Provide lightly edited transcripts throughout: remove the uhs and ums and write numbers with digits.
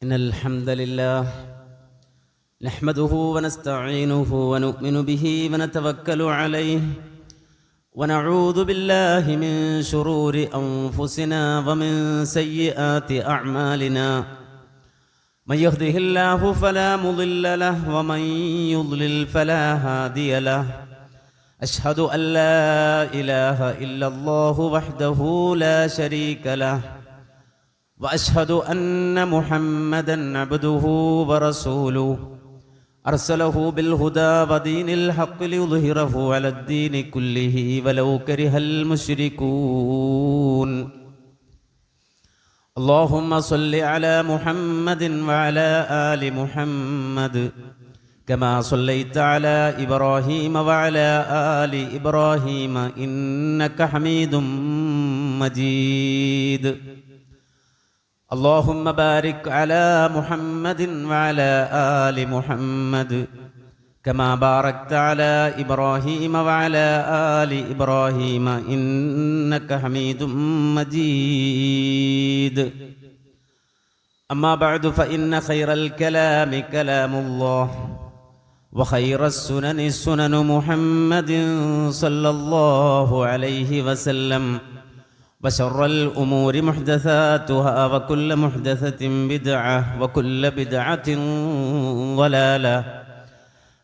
إن الحمد لله نحمده ونستعينه ونؤمن به ونتوكل عليه ونعوذ بالله من شرور أنفسنا ومن سيئات أعمالنا من يهده الله فلا مضل له ومن يضلل فلا هادي له أشهد أن لا إله إلا الله وحده لا شريك له وأشهد أن محمدًا عبده ورسوله أرسله بالهدى ودين الحق ليظهره على الدين كله ولو كره المشركون اللهم صل على محمد وعلى آل محمد كما صليت على إبراهيم وعلى آل إبراهيم إنك حميد مجيد اللهم بارك على محمد وعلى آل محمد كما باركت على إبراهيم وعلى آل إبراهيم إنك حميد مجيد أما بعد فإن خير الكلام كلام الله وخير السنن سنن محمد صلى الله عليه وسلم وشر الأمور محدثاتها وكل محدثة بدعة وكل بدعة ضلالة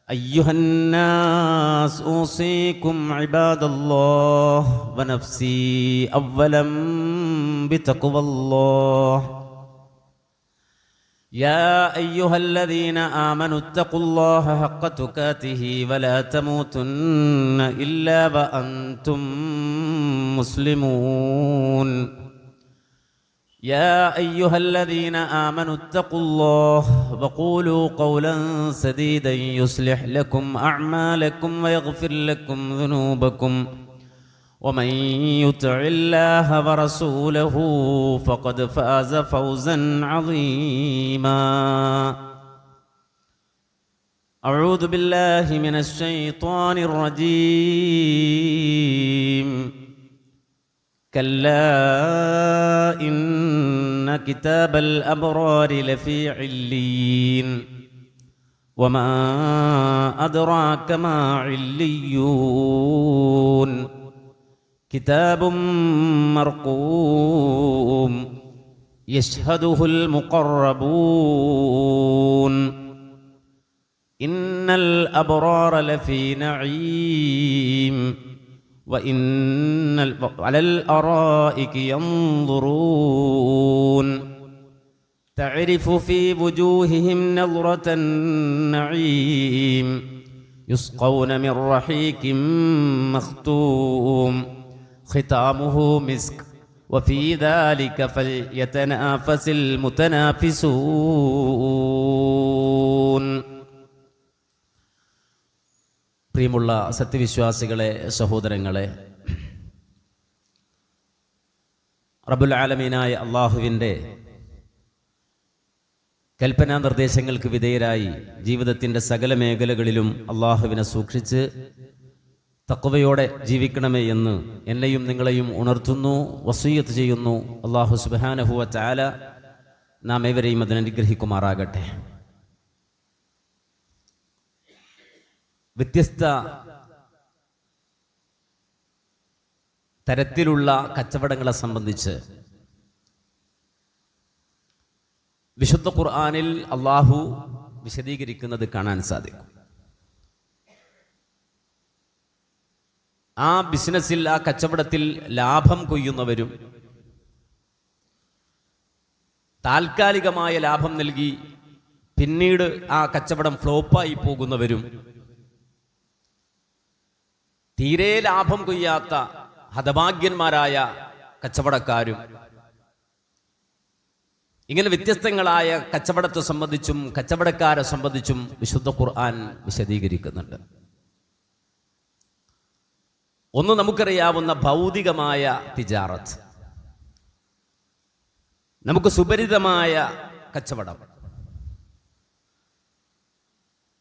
أيها الناس أوصيكم عباد الله ونفسي أولا بتقوى الله يا أيها الذين آمنوا اتقوا الله حق تقاته ولا تموتن إلا وأنتم مسلمون يا أيها الذين آمنوا اتقوا الله وقولوا قولا سديدا يصلح لكم أعمالكم ويغفر لكم ذنوبكم ومن يطع الله ورسوله فقد فاز فوزا عظيما أعوذ بالله من الشيطان الرجيم كلا إن كتاب الأبرار لفي عليين وما أدراك ما عليون كتاب مرقوم يشهده المقربون إن الأبرار لفي نعيم وإن على الأرائك ينظرون تعرف في وجوههم نظرة النعيم يسقون من رحيق مختوم ختامه مسك وفي ذلك فليتنافس المتنافسون പ്രിയമുള്ള സത്യവിശ്വാസികളെ, സഹോദരങ്ങളെ, റബ്ബുൽ ആലമീനായ അള്ളാഹുവിൻ്റെ കൽപ്പനാ നിർദ്ദേശങ്ങൾക്ക് വിധേയരായി ജീവിതത്തിൻ്റെ സകല മേഖലകളിലും അള്ളാഹുവിനെ സൂക്ഷിച്ച് തഖ്വയോടെ ജീവിക്കണമേ എന്ന് എന്നെയും നിങ്ങളെയും ഉണർത്തുന്നു, വസിയ്യത്ത് ചെയ്യുന്നു. അള്ളാഹു സുബ്ഹാനഹു വ തആല നാം ഏവരെയും അതിനനുഗ്രഹിക്കുമാറാകട്ടെ. വ്യത്യസ്ത തരത്തിലുള്ള കച്ചവടങ്ങളെ സംബന്ധിച്ച് വിശുദ്ധ ഖുർആനിൽ അള്ളാഹു വിശദീകരിക്കുന്നത് കാണാൻ സാധിക്കും. ആ ബിസിനസ്സിൽ, ആ കച്ചവടത്തിൽ ലാഭം കൊയ്യുന്നവരും താൽക്കാലികമായ ലാഭം നൽകി പിന്നീട് ആ കച്ചവടം ഫ്ലോപ്പായി പോകുന്നവരും, തീരെ ലാഭം കൊയ്യാത്ത ഹതഭാഗ്യന്മാരായ കച്ചവടക്കാരും, ഇങ്ങനെ വ്യത്യസ്തങ്ങളായ കച്ചവടത്തെ സംബന്ധിച്ചും കച്ചവടക്കാരെ സംബന്ധിച്ചും വിശുദ്ധ ഖുർആൻ വിശദീകരിക്കുന്നുണ്ട്. ഒന്ന് നമുക്കറിയാവുന്ന ഭൗതികമായ തിജാറത്ത്, നമുക്ക് സുപരിതമായ കച്ചവടം,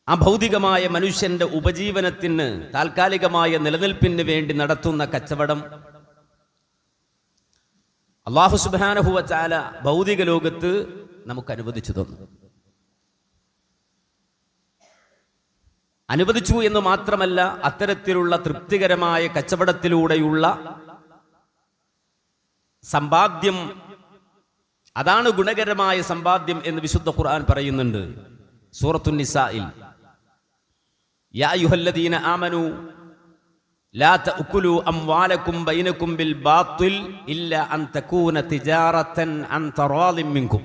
ആ ഭൗതികമായ മനുഷ്യന്റെ ഉപജീവനത്തിന് താൽക്കാലികമായ നിലനിൽപ്പിന് വേണ്ടി നടത്തുന്ന കച്ചവടം അല്ലാഹു സുബ്ഹാനഹു വ തആല ഭൗതിക ലോകത്ത് നമുക്ക് അനുവദിച്ചു തന്നു. അനുവദിച്ചു എന്ന് മാത്രമല്ല, അത്തരത്തിലുള്ള തൃപ്തികരമായ കച്ചവടത്തിലൂടെയുള്ള സമ്പാദ്യം, അതാണ് ഗുണകരമായ സമ്പാദ്യം എന്ന് വിശുദ്ധ ഖുർആൻ പറയുന്നുണ്ട് സൂറത്തുൻ നിസായിൽ. യാ അയ്യുഹല്ലദീന ആമനൂ ലാ തഅകുലു അംവാലകും ബൈനകും ബിൽ ബാത്തിൽ ഇല്ലാ അൻ തകൂന തിജാറതൻ അൻ തറാദിൻ മിൻകും.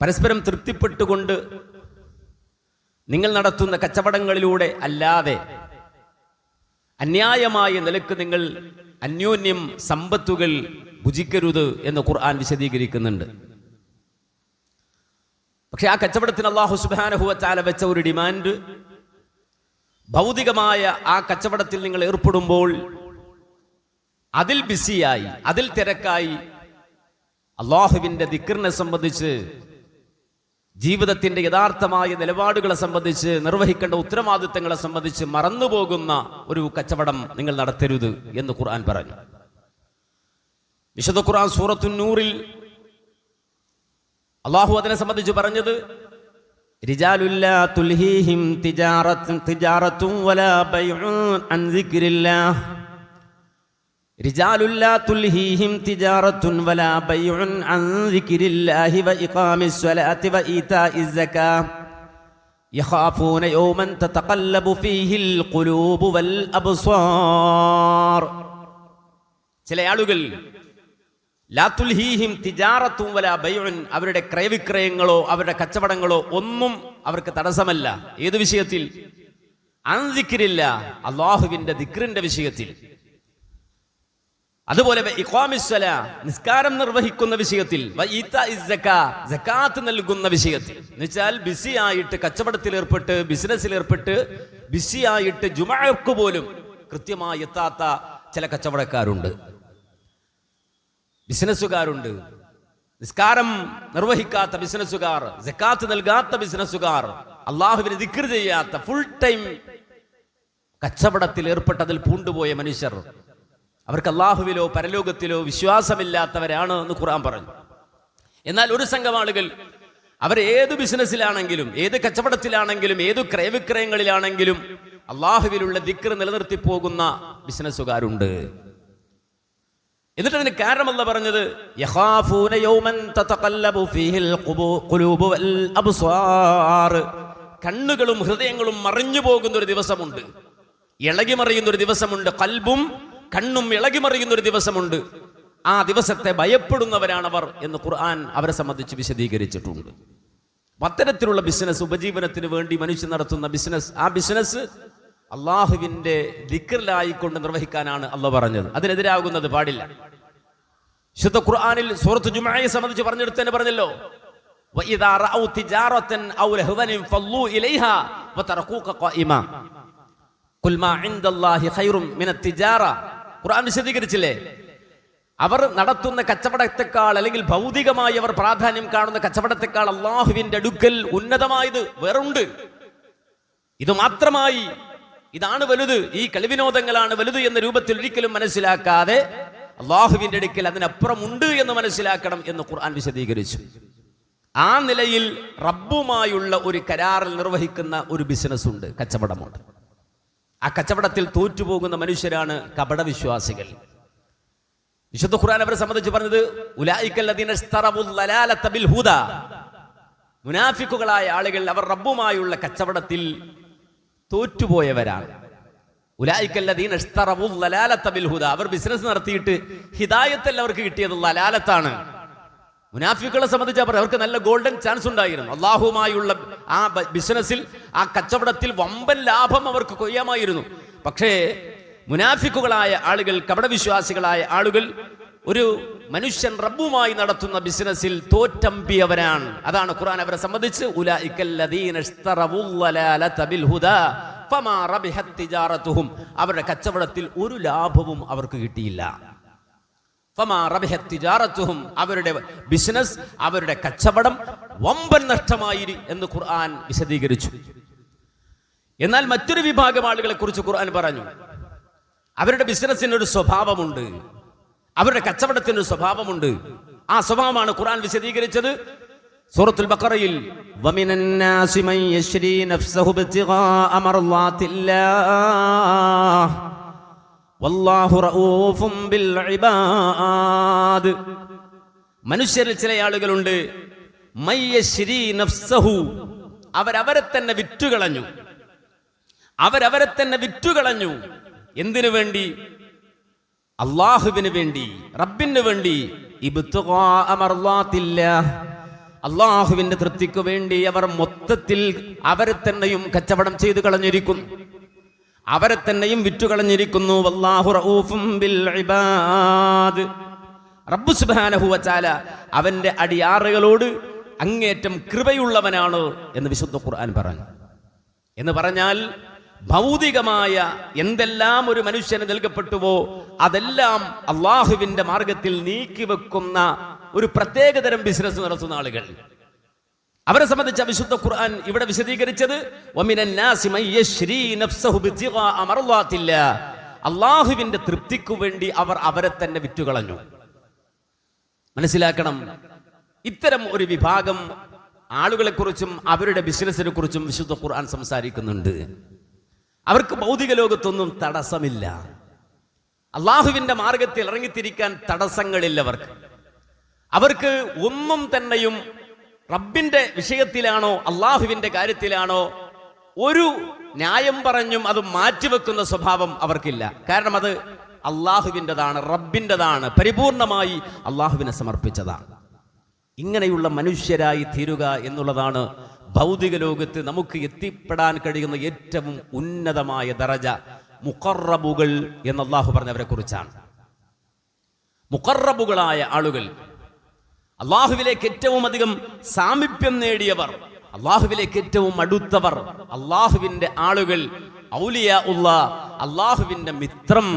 പരസ്പരം തൃപ്തിപ്പെട്ടുകൊണ്ട് നിങ്ങൾ നടത്തുന്ന കച്ചവടങ്ങളിലൂടെ അല്ലാതെ അന്യായമായ നിലക്ക് നിങ്ങൾ അന്യോന്യം സമ്പത്തുകൾ ഭുജിക്കരുത് എന്ന് ഖുർആൻ വിശദീകരിക്കുന്നുണ്ട്. പക്ഷെ ആ കച്ചവടത്തിന് അല്ലാഹു സുബ്ഹാനഹു വ തആല വെച്ച ഒരു ഡിമാൻഡ്, ഭൗതികമായ ആ കച്ചവടത്തിൽ നിങ്ങൾ ഏർപ്പെടുമ്പോൾ അതിൽ ബിസിയായി, അതിൽ തിരക്കായി, അല്ലാഹുവിന്റെ ദിക്റിനെ സംബന്ധിച്ച്, ജീവിതത്തിന്റെ യഥാർത്ഥമായ നിലപാടുകളെ സംബന്ധിച്ച്, നിർവഹിക്കേണ്ട ഉത്തരവാദിത്തങ്ങളെ സംബന്ധിച്ച് മറന്നുപോകുന്ന ഒരു കച്ചവടം നിങ്ങൾ നടത്തരുത് എന്ന് ഖുർആൻ പറഞ്ഞു. വിശുദ്ധ ഖുർആൻ സൂറത്തുൻ നൂറിൽ അല്ലാഹു അതിനെ സംബന്ധിച്ച് പറഞ്ഞത്, റിജാലുല്ലാ തുൽഹീഹിം തിജാറത്തുൻ വലാ ബൈഉൻ അൻ ദിക്രില്ലാഹ് റിജാലുല്ലാ തുൽഹീഹിം തിജാറത്തുൻ വലാ ബൈഉൻ അൻ ദിക്രില്ലാഹി വ ഇഖാമിസ് സ്വലാത്തി വ ഈതാഇസ് സകാത്ത് യഖാഫൂന യൗമൻ തതഖല്ലബു ഫീഹിൽ ഖുലൂബു വൽ അബ്സാർ. ചില ആളുകൾ ലാ തുൽഹീഹിം തിജാറത്തുൻ വലാ ബൈഉൻ, അവരുടെ ക്രയവിക്രയങ്ങളോ അവരുടെ കച്ചവടങ്ങളോ ഒന്നും അവർക്ക് തടസ്സമല്ല. ഏത് വിഷയത്തിൽ? അൻ ദിക്രില്ലാഹ്, അല്ലാഹുവിന്റെ ദിക്റിന്റെ വിഷയത്തിൽ. അതുപോലെ നിസ്കാരം നിർവഹിക്കുന്ന വിഷയത്തിൽ, സകാത്ത് നൽകുന്ന വിഷയത്തിൽ. എന്നുവെച്ചാൽ ബിസിയായിട്ട് കച്ചവടത്തിൽ ഏർപ്പെട്ട്, ബിസിനസ്സിൽ ഏർപ്പെട്ട്, ബിസിയായിട്ട് ജുമഅക്ക് പോലും കൃത്യമായി എത്താത്ത ചില കച്ചവടക്കാരുണ്ട്, ബിസിനസ്സുകാരുണ്ട്. നിസ്കാരം നിർവഹിക്കാത്ത ബിസിനസ്സുകാർ, സകാത്ത് നൽകാത്ത ബിസിനസ്സുകാർ, അള്ളാഹുവിനെ ദിക്ർ ചെയ്യാത്ത, ഫുൾ ടൈം കച്ചവടത്തിൽ ഏർപ്പെട്ടതിൽ പൂണ്ടുപോയ മനുഷ്യർ, അവർക്ക് അള്ളാഹുവിലോ പരലോകത്തിലോ വിശ്വാസമില്ലാത്തവരാണ് എന്ന് ഖുർആൻ പറഞ്ഞു. എന്നാൽ ഒരു സംഘം ആളുകൾ, അവർ ഏത് ബിസിനസ്സിലാണെങ്കിലും, ഏത് കച്ചവടത്തിലാണെങ്കിലും, ഏത് ക്രയവിക്രയങ്ങളിലാണെങ്കിലും അള്ളാഹുവിലുള്ള ദിക്ർ നിലനിർത്തി പോകുന്ന ബിസിനസ്സുകാരുണ്ട്. എന്നിട്ട് അതിന് കാരണം അല്ലാഹു പറഞ്ഞത്, യഖാഫൂന യൗമൻ തതഖല്ലബു ഫീഹിൽ ഖുലൂബു വൽ അബ്സാർ, കണ്ണുകളും ഹൃദയങ്ങളും മറിഞ്ഞു പോകുന്ന ഒരു ദിവസമുണ്ട്, ഇളകി മറിയുന്ന ഒരു ദിവസമുണ്ട്. കൽബും കണ്ണും ഇളകി മറിയുന്ന ഒരു ദിവസമുണ്ട്. ആ ദിവസത്തെ ഭയപ്പെടുന്നവരാണവർ എന്ന് ഖുർആൻ അവരെ സംബന്ധിച്ച് വിശദീകരിച്ചിട്ടുണ്ട്. അത്തരത്തിലുള്ള ബിസിനസ്, ഉപജീവനത്തിന് വേണ്ടി മനുഷ്യൻ നടത്തുന്ന ബിസിനസ്, ആ ബിസിനസ് അള്ളാഹുവിന്റെ ദിക്റിലായിക്കൊണ്ട് നിർവഹിക്കാനാണ് അല്ലാഹു പറഞ്ഞത്. അതിനെതിരാകുന്നത് പാടില്ല. ശുദ്ധ ഖുർആനിൽ സൂറത്ത് ജുമുഅയെ സംബന്ധിച്ച് പറഞ്ഞെടുത്തന്നെ പറഞ്ഞല്ലോ, വഇദാ റഅൗ തിജാറതൻ ഔ ലഹവൻ ഫല്ലൂ ഇലൈഹാ വതറകൂക ഖായിമാ ഖുൽ മാ ഇൻദല്ലാഹി ഖൈറും മിനത് തിജാറ. ഖുർആൻ വിശദീകരിച്ചില്ലേ, അവർ നടത്തുന്ന കച്ചവടത്തെക്കാൾ, അല്ലെങ്കിൽ ഭൗതികമായി അവർ പ്രാധാന്യം കാണുന്ന കച്ചവടത്തെക്കാൾ അള്ളാഹുവിന്റെ അടുക്കൽ ഉന്നതമായത് വേറുണ്ട്. ഇത് മാത്രമായി, ഇതാണ് വലുത്, ഈ കളിവിനോദങ്ങളാണ് വലുത് എന്ന രൂപത്തിൽ ഒരിക്കലും മനസ്സിലാക്കാതെ അള്ളാഹുവിന്റെ അടുക്കൽ അതിനപ്പുറമുണ്ട് എന്ന് മനസ്സിലാക്കണം എന്ന് ഖുർആൻ വിശദീകരിച്ചു. ആ നിലയിൽ റബ്ബുമായുള്ള ഒരു കരാറിൽ നിർവഹിക്കുന്ന ഒരു ബിസിനസ് ഉണ്ട്, കച്ചവടമുണ്ട്. ആ കച്ചവടത്തിൽ തോറ്റുപോകുന്ന മനുഷ്യരാണ് കപടവിശ്വാസികൾ. വിശുദ്ധ ഖുർആൻ അവരെ സംബന്ധിച്ച് പറഞ്ഞത്, ഉലൈകല്ലദീന ഇസ്തറബുൽ ലലാലത ബിൽ ഹുദാ, മുനാഫിക്കുകളായ ആളുകൾ അവർ റബ്ബുമായുള്ള കച്ചവടത്തിൽ തോറ്റുപോയവരാണ്. ഉലൈകല്ലദീന ഇസ്തറബുൽ ലലാലത ബിൽ ഹുദാ, അവർ ബിസിനസ് നടത്തിയിട്ട് ഹിദായത്തല്ല അവർക്ക് കിട്ടിയത്, ലലാലത്താണ്. മുനാഫിക്കുകളെ സംബന്ധിച്ച് അവർക്ക് നല്ല ഗോൾഡൻ ചാൻസ് ഉണ്ടായിരുന്നു. അള്ളാഹുമായുള്ള ആ ബിസിനസ്സിൽ, ആ കച്ചവടത്തിൽ വമ്പൻ ലാഭം അവർക്ക് കൊയ്യാമായിരുന്നു. പക്ഷേ മുനാഫിക്കുകളായ ആളുകൾ, കപടവിശ്വാസികളായ ആളുകൾ, ഒരു മനുഷ്യൻ റബ്ബുമായി നടത്തുന്ന ബിസിനസ്സിൽ തോറ്റമ്പിയവരാണ്. അതാണ് ഖുർആൻ അവരെ സംബന്ധിച്ച് ഉലൈകല്ലദീന ഇസ്തറബുൽ ലലാലത ബിൽ ഹുദാ ഫമാ റബിഹത് തിജാറതുഹും, അവരുടെ കച്ചവടത്തിൽ ഒരു ലാഭവും അവർക്ക് കിട്ടിയില്ല. ഫമാ റബിഹത് തിജാറതുഹും, അവരുടെ ബിസിനസ്, അവരുടെ കച്ചവടം വമ്പൻ നഷ്ടമായി എന്ന് ഖുർആൻ വിശദീകരിച്ചു. എന്നാൽ മറ്റൊരു വിഭാഗം ആളുകളെ കുറിച്ച് ഖുർആൻ പറഞ്ഞു, അവരുടെ ബിസിനസ്സിന് ഒരു സ്വഭാവമുണ്ട്, അവരുടെ കച്ചവടത്തിന് ഒരു സ്വഭാവമുണ്ട്. ആ സ്വഭാവമാണ് ഖുർആൻ വിശദീകരിച്ചത് സൂറത്തുൽ ബഖറയിൽ വമിനന്നാസി മൻ യശ്രി നഫ്സഹു ഇബ്തിഗാഅ മർളാത്തില്ലാഹ് വല്ലാഹു റഊഫും ബിൽ ഇബാദ്. മനുഷ്യരിൽ ചില ആളുകളുണ്ട് മൻ യശ്രി നഫ്സഹു, അവരവരെ തന്നെ വിറ്റുകളഞ്ഞു. അവരവരെ തന്നെ വിറ്റുകളഞ്ഞു. എന്തിനു വേണ്ടി? അള്ളാഹുവിന് വേണ്ടി, റബ്ബിന് വേണ്ടി. ഇബ്തിഗാഅ മർളാത്തില്ലാഹ്, അള്ളാഹുവിന്റെ തൃപ്തിക്ക് വേണ്ടി അവർ മൊത്തത്തിൽ അവരെ തന്നെയും കച്ചവടം ചെയ്തു കളഞ്ഞിരിക്കുന്നു, അവരെ തന്നെയും വിറ്റുകളഞ്ഞിരിക്കുന്നു. വല്ലാഹു റഊഫും ബിൽ ഇബാദ്. റബ്ബ് സുബ്ഹാനഹു വ തആല അവന്റെ അടിയാറുകളോട് അങ്ങേറ്റം കൃപയുള്ളവനാണ് എന്ന് വിശുദ്ധ ഖുർആൻ പറഞ്ഞു. എന്ന് പറഞ്ഞാൽ ഭൗതികമായ എന്തെല്ലാം ഒരു മനുഷ്യന് നൽകപ്പെട്ടുവോ അതെല്ലാം അള്ളാഹുവിന്റെ മാർഗത്തിൽ നീക്കിവെക്കുന്ന ഒരു പ്രത്യേകതരം ബിസിനസ് നടത്തുന്ന ആളുകൾ, അവരെ സംബന്ധിച്ച വിശുദ്ധ ഖുർആൻ ഇവിടെ വിശദീകരിച്ചത് വമിനന്നാസി മൻ യശ്രി നഫ്സഹു ഇബ്തിഗാഅ മർളാത്തില്ലാഹ്, അള്ളാഹുവിന്റെ തൃപ്തിക്കു വേണ്ടി അവർ അവരെ തന്നെ വിറ്റുകളഞ്ഞു. മനസ്സിലാക്കണം, ഇത്തരം ഒരു വിഭാഗം ആളുകളെ കുറിച്ചും അവരുടെ ബിസിനസിനെ കുറിച്ചും വിശുദ്ധ ഖുർആൻ സംസാരിക്കുന്നുണ്ട്. അവർക്ക് ഭൗതിക ലോകത്തൊന്നും തടസ്സമില്ല, അള്ളാഹുവിന്റെ മാർഗത്തിൽ ഇറങ്ങിത്തിരിക്കാൻ തടസ്സങ്ങളില്ല. അവർക്ക് ഒന്നും തന്നെയും റബ്ബിന്റെ വിഷയത്തിലാണോ അള്ളാഹുവിന്റെ കാര്യത്തിലാണോ ഒരു ന്യായം പറഞ്ഞും അത് മാറ്റിവെക്കുന്ന സ്വഭാവം അവർക്കില്ല. കാരണം അത് അള്ളാഹുവിൻ്റെതാണ്, റബ്ബിൻ്റെതാണ്, പരിപൂർണമായി അള്ളാഹുവിനെ സമർപ്പിച്ചതാണ്. ഇങ്ങനെയുള്ള മനുഷ്യരായി തീരുക എന്നുള്ളതാണ് ഭൗതിക ലോകത്ത് നമുക്ക് എത്തിപ്പെടാൻ കഴിയുന്ന ഏറ്റവും ഉന്നതമായ ദറജ. മുഖറബുകൾ എന്ന് അള്ളാഹു പറഞ്ഞവരെ കുറിച്ചാണ്. മുഖറബുകളായ ആളുകൾ, അള്ളാഹുവിലേക്ക് ഏറ്റവും അധികം സാമീപ്യം നേടിയവർ, അള്ളാഹുവിലേക്ക് ഏറ്റവും അടുത്തവർ, അള്ളാഹുവിന്റെ ആളുകൾ, ഔലിയാ ഉള്ളാ, അള്ളാഹുവിന്റെ മിത്രം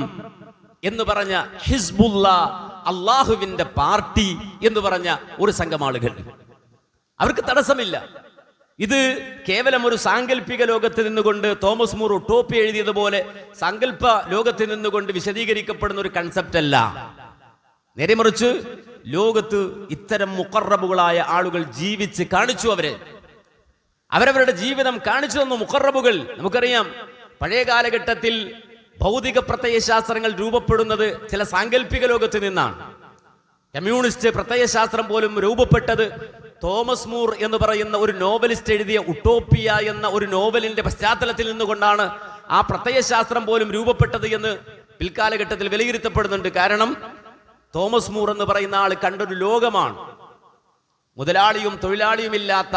എന്ന് പറഞ്ഞ ഹിസ്ബുള്ള, അള്ളാഹുവിന്റെ പാർട്ടി എന്ന് പറഞ്ഞ ഒരു സംഘം ആളുകൾ. അവർക്ക് തടസ്സമില്ല. ഇത് കേവലം ഒരു സാങ്കല്പിക ലോകത്ത് നിന്നുകൊണ്ട് തോമസ് മൂർ ഉട്ടോപ്പി എഴുതിയതുപോലെ സാങ്കല്പ ലോകത്ത് നിന്നുകൊണ്ട് വിശദീകരിക്കപ്പെടുന്ന ഒരു കൺസെപ്റ്റ് അല്ല. നേരെ മറിച്ച് ലോകത്ത് ഇത്തരം മുഖറബുകളായ ആളുകൾ ജീവിച്ച് കാണിച്ചു. അവരവരുടെ ജീവിതം കാണിച്ചു തന്നു മുഖറബുകൾ. നമുക്കറിയാം, പഴയ കാലഘട്ടത്തിൽ ഭൗതിക പ്രത്യയശാസ്ത്രങ്ങൾ രൂപപ്പെടുന്നത് ചില സാങ്കല്പിക ലോകത്ത് നിന്നാണ്. കമ്മ്യൂണിസ്റ്റ് പ്രത്യയശാസ്ത്രം പോലും രൂപപ്പെട്ടത് തോമസ് മൂർ എന്ന് പറയുന്ന ഒരു നോവലിസ്റ്റ് എഴുതിയ ഉട്ടോപ്പിയ എന്ന ഒരു നോവലിന്റെ പശ്ചാത്തലത്തിൽ നിന്നുകൊണ്ടാണ് ആ പ്രത്യയശാസ്ത്രം പോലും രൂപപ്പെട്ടത് എന്ന് പിൽക്കാലഘട്ടത്തിൽ വിലയിരുത്തപ്പെടുന്നുണ്ട്. കാരണം തോമസ് മൂർ എന്ന് പറയുന്ന ആൾ കണ്ടൊരു ലോകമാണ് മുതലാളിയും തൊഴിലാളിയും ഇല്ലാത്ത,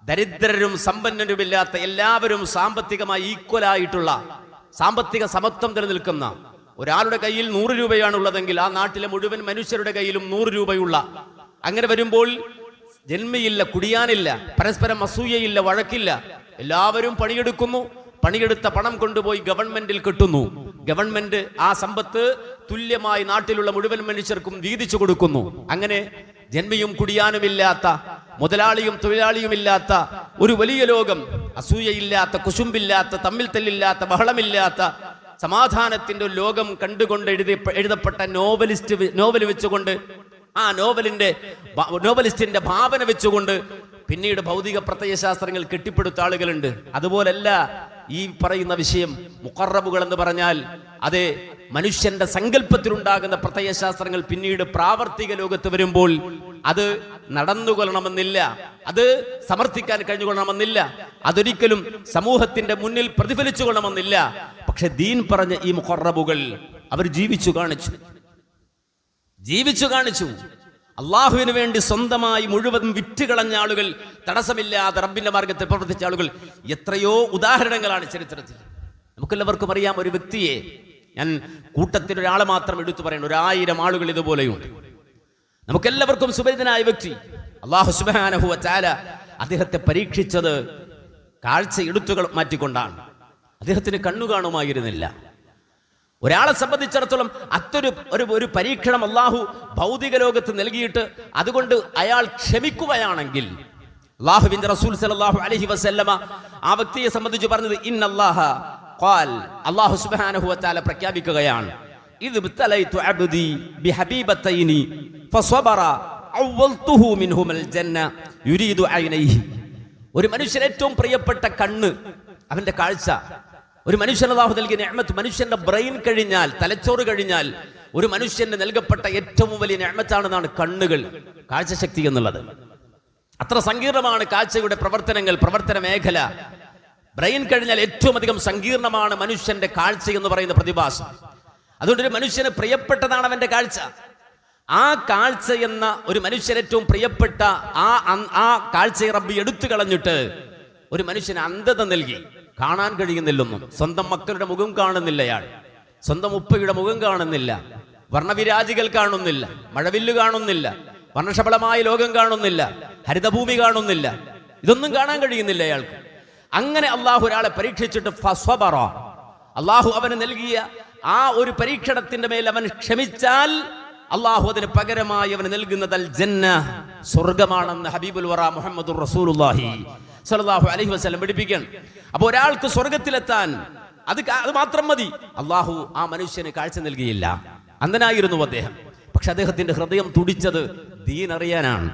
ദരിദ്രരും സമ്പന്നരുമില്ലാത്ത, എല്ലാവരും സാമ്പത്തികമായി ഈക്വലായിട്ടുള്ള, സാമ്പത്തിക സമത്വം നിലനിൽക്കുന്ന, ഒരാളുടെ കയ്യിൽ 100 രൂപയാണ് ഉള്ളതെങ്കിൽ ആ നാട്ടിലെ മുഴുവൻ മനുഷ്യരുടെ കയ്യിലും 100 രൂപയുള്ള, അങ്ങനെ വരുമ്പോൾ ജന്മിയില്ല, കുടിയാനില്ല, പരസ്പരം അസൂയയില്ല, വഴക്കില്ല, എല്ലാവരും പണിയെടുക്കുന്നു, പണിയെടുത്ത പണം കൊണ്ടുപോയി ഗവൺമെന്റിൽ കിട്ടുന്നു, ഗവൺമെന്റ് ആ സമ്പത്ത് തുല്യമായി നാട്ടിലുള്ള മുഴുവൻ മനുഷ്യർക്കും വീതിച്ചു കൊടുക്കുന്നു. അങ്ങനെ ജന്മിയും കുടിയാനുമില്ലാത്ത, മുതലാളിയും തൊഴിലാളിയുമില്ലാത്ത ഒരു വലിയ ലോകം, അസൂയയില്ലാത്ത, കുശുമ്പില്ലാത്ത, തമ്മിൽ തല്ലില്ലാത്ത, ബഹളമില്ലാത്ത സമാധാനത്തിന്റെ ഒരു ലോകം കണ്ടുകൊണ്ട് എഴുതപ്പെട്ട നോവൽ വെച്ചുകൊണ്ട്, ആ നോവലിസ്റ്റിന്റെ ഭാവന വെച്ചുകൊണ്ട് പിന്നീട് ഭൗതിക പ്രത്യയശാസ്ത്രങ്ങൾ കെട്ടിപ്പടുത്ത ആളുകളുണ്ട്. അതുപോലല്ല ഈ പറയുന്ന വിഷയം. മുഖറബുകൾ എന്ന് പറഞ്ഞാൽ അത് മനുഷ്യന്റെ സങ്കല്പത്തിലുണ്ടാകുന്ന പ്രത്യയശാസ്ത്രങ്ങൾ പിന്നീട് പ്രാവർത്തിക ലോകത്ത് വരുമ്പോൾ അത് നടന്നുകൊള്ളണമെന്നില്ല, അത് സമർത്ഥിക്കാൻ കഴിഞ്ഞുകൊള്ളണമെന്നില്ല, അതൊരിക്കലും സമൂഹത്തിന്റെ മുന്നിൽ പ്രതിഫലിച്ചു കൊള്ളണമെന്നില്ല. പക്ഷെ ദീൻ പറഞ്ഞ ഈ മുഖറബുകൾ അവർ ജീവിച്ചു കാണിച്ചു. അള്ളാഹുവിന് വേണ്ടി സ്വന്തമായി മുഴുവൻ വിറ്റുകളഞ്ഞ ആളുകൾ, തടസ്സമില്ലാതെ റബ്ബിന്റെ മാർഗത്തിൽ പ്രവർത്തിച്ച ആളുകൾ എത്രയോ ഉദാഹരണങ്ങളാണ് ചരിത്രത്തിൽ. നമുക്കെല്ലാവർക്കും അറിയാം ഒരു വ്യക്തിയെ, ഞാൻ കൂട്ടത്തിൽ ഒരാളെ മാത്രം എടുത്തു പറയണം, 1000 ആളുകൾ ഇതുപോലെയുണ്ട്. നമുക്കെല്ലാവർക്കും സുപരിചിതനായ വ്യക്തി, അല്ലാഹു സുബ്ഹാനഹു വ തആല അദ്ദേഹത്തെ പരീക്ഷിച്ചത് കാഴ്ച എടുത്തുകൾ മാറ്റിക്കൊണ്ടാണ്. അദ്ദേഹത്തിന് കണ്ണു കാണുമായിരുന്നില്ല. ഒരാളെ സംബന്ധിച്ചിടത്തോളം ഒരു പരീക്ഷണം അള്ളാഹു ഭൗതിക ലോകത്ത് നൽകിയിട്ട് അതുകൊണ്ട് അയാൾ ക്ഷമിക്കുകയാണെങ്കിൽ, അല്ലാഹുവിന്റെ റസൂൽ സല്ലല്ലാഹു അലൈഹി വസല്ലമ ആ വ്യക്തിയെ സംബന്ധിച്ച് പറഞ്ഞത് ഇന്നല്ലാഹ ഖാൽ, അല്ലാഹു സുബ്ഹാനഹു വ തആല പ്രഖ്യാപിക്കുകയാണ്, ഇദ് ബതലൈതു അബ്ദി ബിഹബീബതൈനി ഫസ്വബറ അവ്വൽതുഹു മിൻഹുൽ ജന്ന യുരീദു ഐനൈഹി. ഒരു മനുഷ്യന് ഏറ്റവും പ്രിയപ്പെട്ട കണ്ണ്, അവന്റെ കാഴ്ച. ഒരു മനുഷ്യൻ അല്ലാഹു നൽകിയ നിഅമത്ത്, മനുഷ്യന്റെ ബ്രെയിൻ കഴിഞ്ഞാൽ, തലച്ചോറ് കഴിഞ്ഞാൽ ഒരു മനുഷ്യന് നൽകപ്പെട്ട ഏറ്റവും വലിയ നിഅമത്താണെന്നാണ് കണ്ണുകൾ, കാഴ്ചശക്തി എന്നുള്ളത്. അത്ര സങ്കീർണമാണ് കാഴ്ചയുടെ പ്രവർത്തന മേഖല. ബ്രെയിൻ കഴിഞ്ഞാൽ ഏറ്റവും അധികം സങ്കീർണമാണ് മനുഷ്യന്റെ കാഴ്ച എന്ന് പറയുന്ന പ്രതിഭാസം. അതുകൊണ്ട് ഒരു മനുഷ്യന് പ്രിയപ്പെട്ടതാണ് അവന്റെ കാഴ്ച. ആ കാഴ്ച എന്ന ഒരു മനുഷ്യന് ഏറ്റവും പ്രിയപ്പെട്ട ആ കാഴ്ചയെ റബ്ബി എടുത്തു കളഞ്ഞിട്ട് ഒരു മനുഷ്യന് അന്ധത നൽകി. കാണാൻ കഴിയുന്നില്ലൊന്നും. സ്വന്തം മക്കളുടെ മുഖം കാണുന്നില്ല അയാൾ, സ്വന്തം ഉപ്പയുടെ മുഖം കാണുന്നില്ല, വർണ്ണവിരാജികൾ കാണുന്നില്ല, മഴവില്ല് കാണുന്നില്ല, വർണ്ണശബളമായ ലോകം കാണുന്നില്ല, ഹരിതഭൂമി കാണുന്നില്ല, ഇതൊന്നും കാണാൻ കഴിയുന്നില്ല അയാൾക്ക്. അങ്ങനെ അള്ളാഹു ഒരാളെ പരീക്ഷിച്ചിട്ട് ഫസ്വബറ, അള്ളാഹു അവന് നൽകിയ ആ ഒരു പരീക്ഷണത്തിന്റെ മേൽ അവൻ ക്ഷമിച്ചാൽ അള്ളാഹു അതിന് പകരമായി അവന് നൽകുന്നത് അൽ ജന്ന, സ്വർഗമാണെന്ന് ഹബീബുൽ വറ മുഹമ്മദുർ റസൂലുള്ളാഹി സ്വല്ലല്ലാഹു അലൈഹി വസല്ലം പഠിപ്പിക്കുകയാണ്. അപ്പോൾ ഒരാൾക്ക് സ്വർഗത്തിലെത്താൻ അത് മാത്രം മതി. അള്ളാഹു ആ മനുഷ്യന് കാഴ്ച നൽകിയില്ല. അന്ധനായിരുന്നു അദ്ദേഹം. പക്ഷെ അദ്ദേഹത്തിന്റെ ഹൃദയം തുടിച്ചത് ദീൻ അറിയാനാണ്,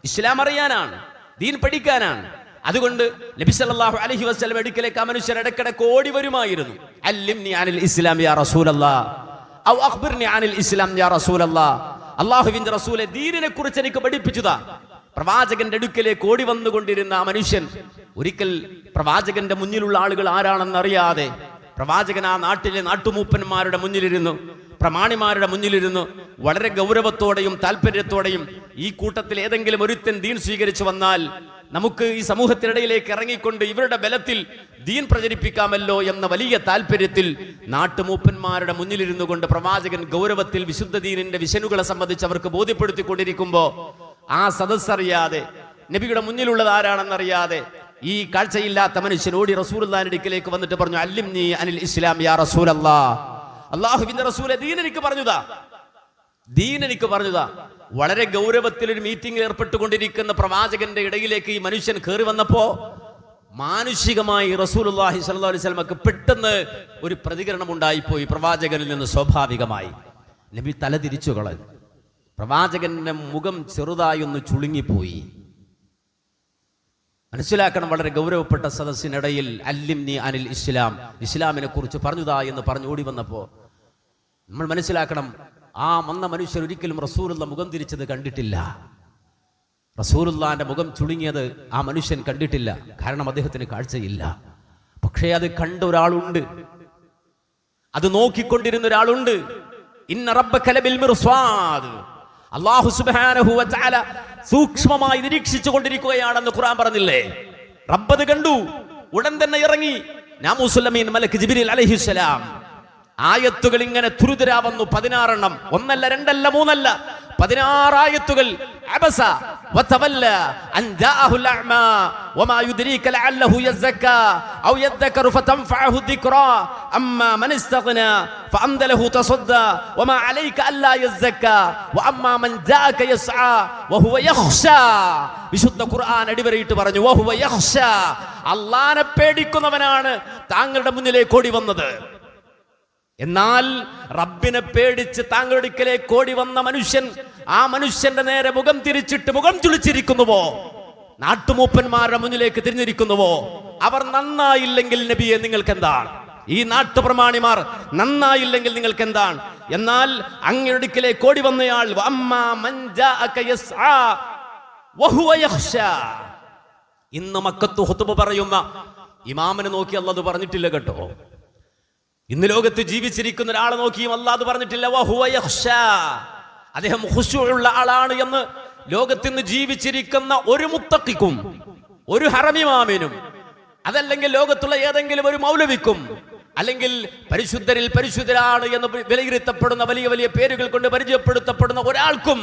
ഇസ്ലാം അറിയാനാണ്, ദീൻ പഠിക്കാനാണ്. അതുകൊണ്ട് നബി സല്ലല്ലാഹു അലൈഹി വസല്ലം അടുക്കലേക്ക് ആ മനുഷ്യൻ ഇടയ്ക്കിടയ്ക്ക് ഓടി വരുമായിരുന്നു. അല്ലിംനി അനിൽ ഇസ്ലാം യാ റസൂലല്ലാഹ്, ഔ അഖ്ബിർനി അനിൽ ഇസ്ലാം യാ റസൂലല്ലാഹ്. അല്ലാഹുവിന്റെ റസൂലെ, ദീനിനെ കുറിച്ച് എനിക്ക് പഠിപ്പിച്ചുതാ. പ്രവാചകന്റെ അടുക്കലേക്ക് ഓടി വന്നുകൊണ്ടിരുന്ന ആ മനുഷ്യൻ ഒരിക്കൽ പ്രവാചകന്റെ മുന്നിലുള്ള ആളുകൾ ആരാണെന്ന് അറിയാതെ പ്രവാചകൻ ആ നാട്ടിലെ നാട്ടുമൂപ്പന്മാരുടെ മുന്നിലിരുന്നു, പ്രമാണിമാരുടെ മുന്നിലിരുന്നു വളരെ ഗൗരവത്തോടെയും താല്പര്യത്തോടെയും ഈ കൂട്ടത്തിൽ ഏതെങ്കിലും ഒരുത്തൻ ദീൻ സ്വീകരിച്ചു വന്നാൽ നമുക്ക് ഈ സമൂഹത്തിനിടയിലേക്ക് ഇറങ്ങിക്കൊണ്ട് ഇവരുടെ ബലത്തിൽ ദീൻ പ്രചരിപ്പിക്കാമല്ലോ എന്ന വലിയ താല്പര്യത്തിൽ നാട്ടുമൂപ്പന്മാരുടെ മുന്നിലിരുന്നു കൊണ്ട് പ്രവാചകൻ ഗൗരവത്തിൽ വിശുദ്ധ ദീനിന്റെ വിശനുകളെ സംബന്ധിച്ച് അവർക്ക് ബോധ്യപ്പെടുത്തിക്കൊണ്ടിരിക്കുമ്പോ ആ സദസ്സറിയാതെ, നബിയുടെ മുന്നിലുള്ളത് ആരാണെന്നറിയാതെ ഈ കാഴ്ചയില്ലാത്ത മനുഷ്യൻ ഓടി റസൂലുള്ളാഹിന്റെ അടുക്കലേക്ക് വന്നിട്ട് പറഞ്ഞു, അല്ലിംനി അനിൽ ഇസ്ലാം യാ റസൂലല്ലാഹ്. അല്ലാഹുവിന്റെ റസൂലെ, ദീൻ എനിക്ക് പറഞ്ഞുതാ, ദീൻ എനിക്ക് പറഞ്ഞുതാ. വളരെ ഗൗരവത്തിൽ ഒരു മീറ്റിംഗിൽ ഏർപ്പെട്ടുകൊണ്ടിരിക്കുന്ന പ്രവാചകന്റെ ഇടയിലേക്ക് ഈ മനുഷ്യൻ കയറി വന്നപ്പോ മാനുഷികമായി റസൂലുള്ളാഹി സ്വല്ലല്ലാഹു അലൈഹി വസല്ലമക്ക് പെട്ടെന്ന് ഒരു പ്രതികരണം ഉണ്ടായിപ്പോയി പ്രവാചകനിൽ നിന്ന്. സ്വാഭാവികമായി നബി തല തിരിച്ചു കളഞ്ഞു. പ്രവാചകന്റെ മുഖം ചെറുതായി ഒന്ന് ചുളുങ്ങിപ്പോയി. മനസ്സിലാക്കണം, വളരെ ഗൗരവപ്പെട്ട സദസ്സിനിടയിൽ അല്ലിംനി അനിൽ ഇസ്ലാം, ഇസ്ലാമിനെ കുറിച്ച് പറഞ്ഞുതാ എന്ന് പറഞ്ഞു ഓടി വന്നപ്പോ നമ്മൾ മനസ്സിലാക്കണം, ആ വന്ന മനുഷ്യർ ഒരിക്കലും റസൂലുള്ള മുഖം തിരിച്ചത് കണ്ടിട്ടില്ല. റസൂലുള്ളാന്റെ മുഖം ചുളുങ്ങിയത് ആ മനുഷ്യൻ കണ്ടിട്ടില്ല. കാരണം അദ്ദേഹത്തിന് കാഴ്ചയില്ല. പക്ഷേ അത് കണ്ട ഒരാളുണ്ട്, അത് നോക്കിക്കൊണ്ടിരുന്ന ഒരാളുണ്ട്. ഇന്ന റബ്ബക ലബിൽ മിർസാദ്. അല്ലാഹു സുബ്ഹാനഹു വ തആല സൂക്ഷ്മമായി നിരീക്ഷിച്ചു കൊണ്ടിരിക്കുകയാണെന്ന് ഖുർആൻ പറഞ്ഞില്ലേ? റബ്ബ് കണ്ടു, ഉടൻ തന്നെ ഇറങ്ങി നാമൂസുല്ലമീൻ മലക്ക് ജിബ്രീൽ അലൈഹിസ്സലാം. ആയത്തുകൾ ഇങ്ങനെ തുരുതുരാ വന്നു, 16 എണ്ണം, ഒന്നല്ല രണ്ടല്ല മൂന്നല്ല, 16 ആയത്തുകൾ. അബസ വതവല്ല അൻ ജാഅഹുൽ അഅ്മാ വമാ യുദ്രീക ലഅല്ലഹു യസ്സക്കാ ഔ യദ്ദക്കറു ഫതൻഫഅഹു ദിക്റാ അമ്മാ മൻ ഇസ്തഗ്നാ ഫഅന്ത ലഹു തസദ്ദാ വമാ അലൈക അല്ലാ യസ്സക്കാ വഅമ്മാ മൻ ജാഅക യസ്ആ വഹുവ യഖ്ശാ. വിശുദ്ധ ഖുർആൻ അടിവരയിട്ട് പറഞ്ഞു, വഹുവ യഖ്ശാ. അല്ലാഹനെ പേടിക്കുന്നവനാണ് താങ്കളുടെ മുന്നിലേക്ക് ഓടി വന്നത്. എന്നാൽ റബ്ബിനെ പേടിച്ച് താങ്കളുടെ അടുക്കലേക്ക് ഓടി വന്ന മനുഷ്യൻ, ആ മനുഷ്യന്റെ നേരെ മുഖം തിരിച്ചിട്ട് മുഖം ചുളിച്ചിരിക്കുന്നുവോ? നാട്ടുമൂപ്പന്മാരുടെ മുന്നിലേക്ക് തിരിഞ്ഞിരിക്കുന്നുവോ? അവർ നന്നായില്ലെങ്കിൽ നബിയെ നിങ്ങൾക്ക് എന്താണ്? ഈ നാട്ടുപ്രമാണിമാർ നന്നായില്ലെങ്കിൽ നിങ്ങൾക്ക് എന്താണ്? എന്നാൽ അങ്ങയുടെ അടുക്കലേക്ക് ഓടി വന്നയാൾ ഇന്ന് മക്കത്ത് ഖുതുബ പറയുന്ന ഇമാമിനെ നോക്കി അല്ലാഹു പറഞ്ഞിട്ടില്ല കേട്ടോ. ഇന്ന് ലോകത്ത് ജീവിച്ചിരിക്കുന്ന ഒരാളെ നോക്കിയും അല്ലാഹു അത് പറഞ്ഞിട്ടില്ല. വഹുവ യഖ്ശാ. അദ്ദേഹം ഖുശൂഉള്ള ആളാണ് എന്ന് ലോകത്ത് ഇന്ന് ജീവിച്ചിരിക്കുന്ന ഒരു മുത്തഖിക്കും ഒരു ഹറമിമാമിനും അതല്ലെങ്കിൽ ലോകത്തുള്ള ഏതെങ്കിലും ഒരു മൗലവിക്കും അല്ലെങ്കിൽ പരിശുദ്ധരിൽ പരിശുദ്ധരാണ് എന്ന് വിലയിരുത്തപ്പെടുന്ന വലിയ വലിയ പേരുകൾ കൊണ്ട് പരിചയപ്പെടുത്തപ്പെടുന്ന ഒരാൾക്കും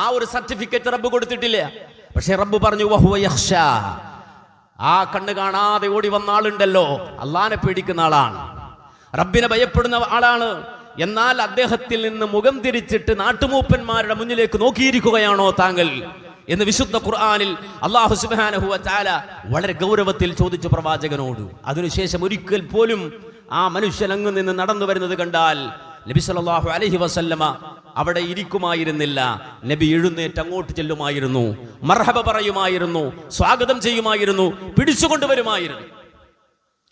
ആ ഒരു സർട്ടിഫിക്കറ്റ് റബ്ബ് കൊടുത്തിട്ടില്ല. പക്ഷെ റബ്ബ് പറഞ്ഞു വഹുവ യഖ്ശാ. ആ കണ്ണ് കാണാതെ ഓടി വന്ന ആളുണ്ടല്ലോ, അല്ലാഹനെ പേടിക്കുന്ന ആളാണ്, റബ്ബിനെ ഭയപ്പെടുന്ന ആളാണ്. എന്നാൽ അദ്ദേഹത്തിൽ നിന്ന് മുഖം തിരിച്ചിട്ട് നാട്ടുമൂപ്പന്മാരുടെ മുന്നിലേക്ക് നോക്കിയിരിക്കുകയാണോ താങ്കൾ എന്ന് വിശുദ്ധ ഖുർആനിൽ അല്ലാഹു സുബ്ഹാനഹു വ തആല വളരെ ഗൗരവത്തിൽ ചോദിച്ചു പ്രവാചകനോട്. അതിനുശേഷം ഒരിക്കൽ പോലും ആ മനുഷ്യൻ അങ്ങ് നിന്ന് നടന്നു വരുന്നത് കണ്ടാൽ നബി സല്ലല്ലാഹു അലൈഹി വസല്ലമ അവിടെ ഇരിക്കുമായിരുന്നില്ല. നബി എഴുന്നേറ്റ് അങ്ങോട്ട് ചെല്ലുമായിരുന്നു, മർഹബ പറയുമായിരുന്നു, സ്വാഗതം ചെയ്യുമായിരുന്നു, പിടിച്ചുകൊണ്ടുവരുമായിരുന്നു.